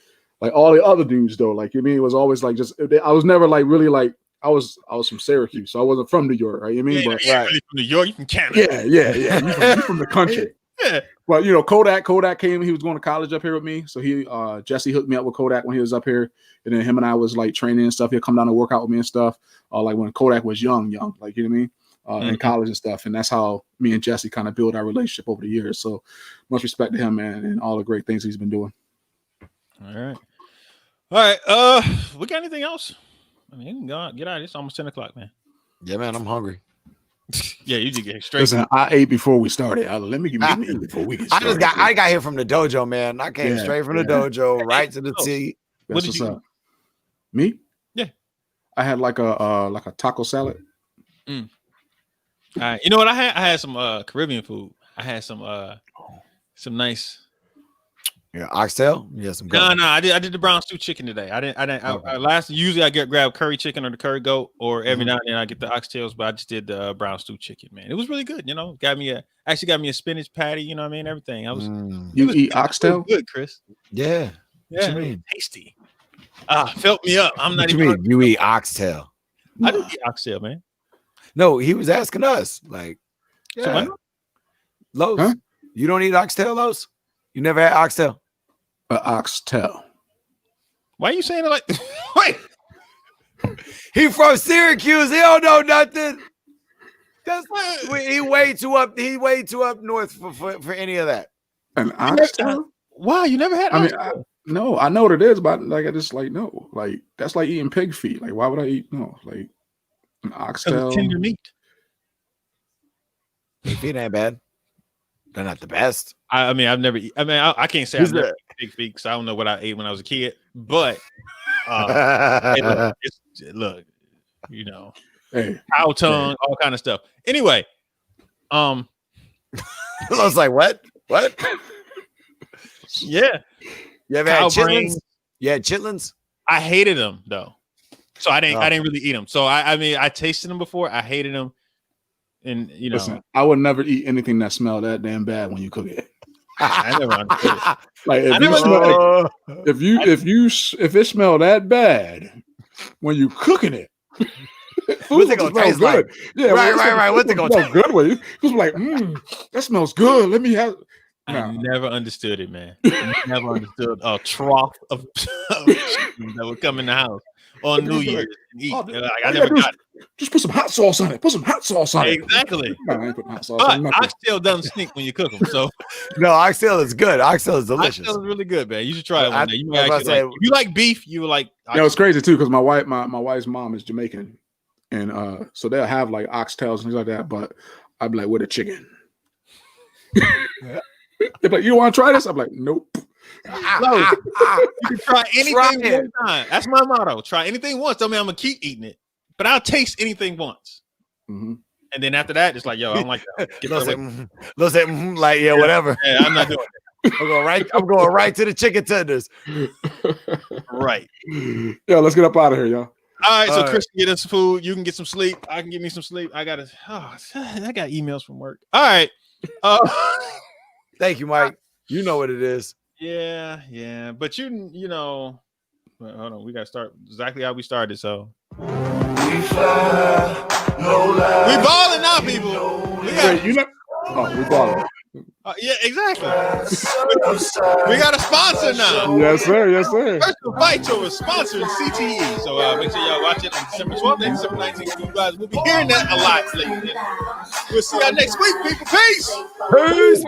Speaker 3: all the other dudes though, like, you mean, it was always like I was never like really like I was from Syracuse, so I wasn't from New York, right? You mean, but
Speaker 1: really from New York, you from Canada.
Speaker 3: Yeah. You from the country.
Speaker 1: Yeah.
Speaker 3: Well, Kodak came. He was going to college up here with me, so Jesse hooked me up with Kodak when he was up here, and then him and I was like training and stuff. He'd come down and work out with me and stuff. Like when Kodak was young, like, you know what I mean, in college and stuff. And that's how me and Jesse kind of built our relationship over the years. So much respect to him, man, and all the great things he's been doing.
Speaker 1: All right. We got anything else? I mean, you can go get out. It's almost 10 o'clock, man.
Speaker 2: Yeah, man, I'm hungry.
Speaker 1: Yeah, you just get straight.
Speaker 3: Listen, I ate before we started. Let me eat before we get started.
Speaker 2: I got here from the dojo, man. I came straight from the dojo, right to the tea.
Speaker 3: What did you? Me?
Speaker 1: Yeah,
Speaker 3: I had like a taco salad.
Speaker 1: All right, you know what I had? I had some Caribbean food. I had some nice.
Speaker 2: Yeah, oxtail. Yeah, some.
Speaker 1: No, I did the brown stew chicken today. I didn't. Usually I grab curry chicken or the curry goat, or every now and then I get the oxtails. But I just did the brown stew chicken. Man, it was really good. Got me a spinach patty. You know what I mean? Everything.
Speaker 3: You eat oxtail?
Speaker 1: Good, Chris.
Speaker 2: Yeah.
Speaker 1: Yeah. What you mean? Tasty. Filled me up. I'm not
Speaker 2: even. You eat oxtail?
Speaker 1: I do eat oxtail, man.
Speaker 2: No, he was asking us. Like, Los, huh? You don't eat oxtail, Los? You never had oxtail?
Speaker 3: Oxtail.
Speaker 1: Why are you saying it like? Wait,
Speaker 2: he from Syracuse. He don't know nothing. He way too up. He way too up north for any of that.
Speaker 3: An oxtail?
Speaker 1: Why you never had? Oxtail?
Speaker 3: No, I know what it is, but like I just like no, like that's like eating pig feet. Like why would I eat like an oxtail?
Speaker 1: Tender meat.
Speaker 2: Pig feet ain't bad. They're not the best.
Speaker 1: I mean, I've never. I can't say I've never eaten pig feet because I don't know what I ate when I was a kid. But hey, look, cow tongue, all kind of stuff. Anyway,
Speaker 2: I was like, what?
Speaker 1: Yeah.
Speaker 2: You ever had chitlins? Yeah, chitlins.
Speaker 1: I hated them though, so I didn't really eat them. So I mean, I tasted them before. I hated them. And
Speaker 3: listen, I would never eat anything that smelled that damn bad when you cook it.
Speaker 1: I never understood it.
Speaker 3: Like if it smelled that bad when you cooking it,
Speaker 2: What's it gonna taste like?
Speaker 3: Yeah,
Speaker 2: right. What's it gonna
Speaker 3: taste good with you? Just like, that smells good. Let me have.
Speaker 1: I never understood it, man. I never understood a trough of chicken that would come in the house on New Year's and eat. I never got it.
Speaker 3: Just put some hot sauce on it. Put some hot sauce on it.
Speaker 1: Exactly.
Speaker 3: No, I ain't putting hot sauce
Speaker 1: But
Speaker 3: on nothing.
Speaker 1: oxtail doesn't stink when you cook them. So
Speaker 2: no, oxtail is good. Oxtail is delicious.
Speaker 1: Oxtail is really good, man. You should try it one day. You
Speaker 2: I
Speaker 1: actually
Speaker 2: say,
Speaker 1: if you like beef, you like.
Speaker 3: Yeah, it's crazy too because my wife's mom is Jamaican, and so they'll have like oxtails and things like that. But I'd be like, with a chicken. They're like, you want to try this? I'm like, nope.
Speaker 1: No, you can try anything one time. That's my motto. Try anything once. Tell me I'm gonna keep eating it, but I'll taste anything once.
Speaker 3: Mm-hmm.
Speaker 1: And then after that, it's like, yo, I don't like that.
Speaker 2: Like, yeah, whatever.
Speaker 1: Yeah, I'm not doing it.
Speaker 2: I'm going right to the chicken tenders.
Speaker 1: Right.
Speaker 3: Yeah, let's get up out of here, y'all.
Speaker 1: All right, so Chris can get us some food. You can get some sleep. I can get me some sleep. I got emails from work. All right.
Speaker 2: Thank you, Mike. You know what it is.
Speaker 1: Yeah. But you know, hold on. We got to start exactly how we started. So we balling now, people.
Speaker 3: We balling.
Speaker 1: Yeah, exactly. We got a sponsor now.
Speaker 3: Yes, sir. Yes, sir.
Speaker 1: Virtual Fight Tour is sponsoring CTE. So make sure y'all watch it on December 12th and December 19th. You guys will be hearing that a lot lately. We'll see y'all next week, people. Peace.
Speaker 2: Peace.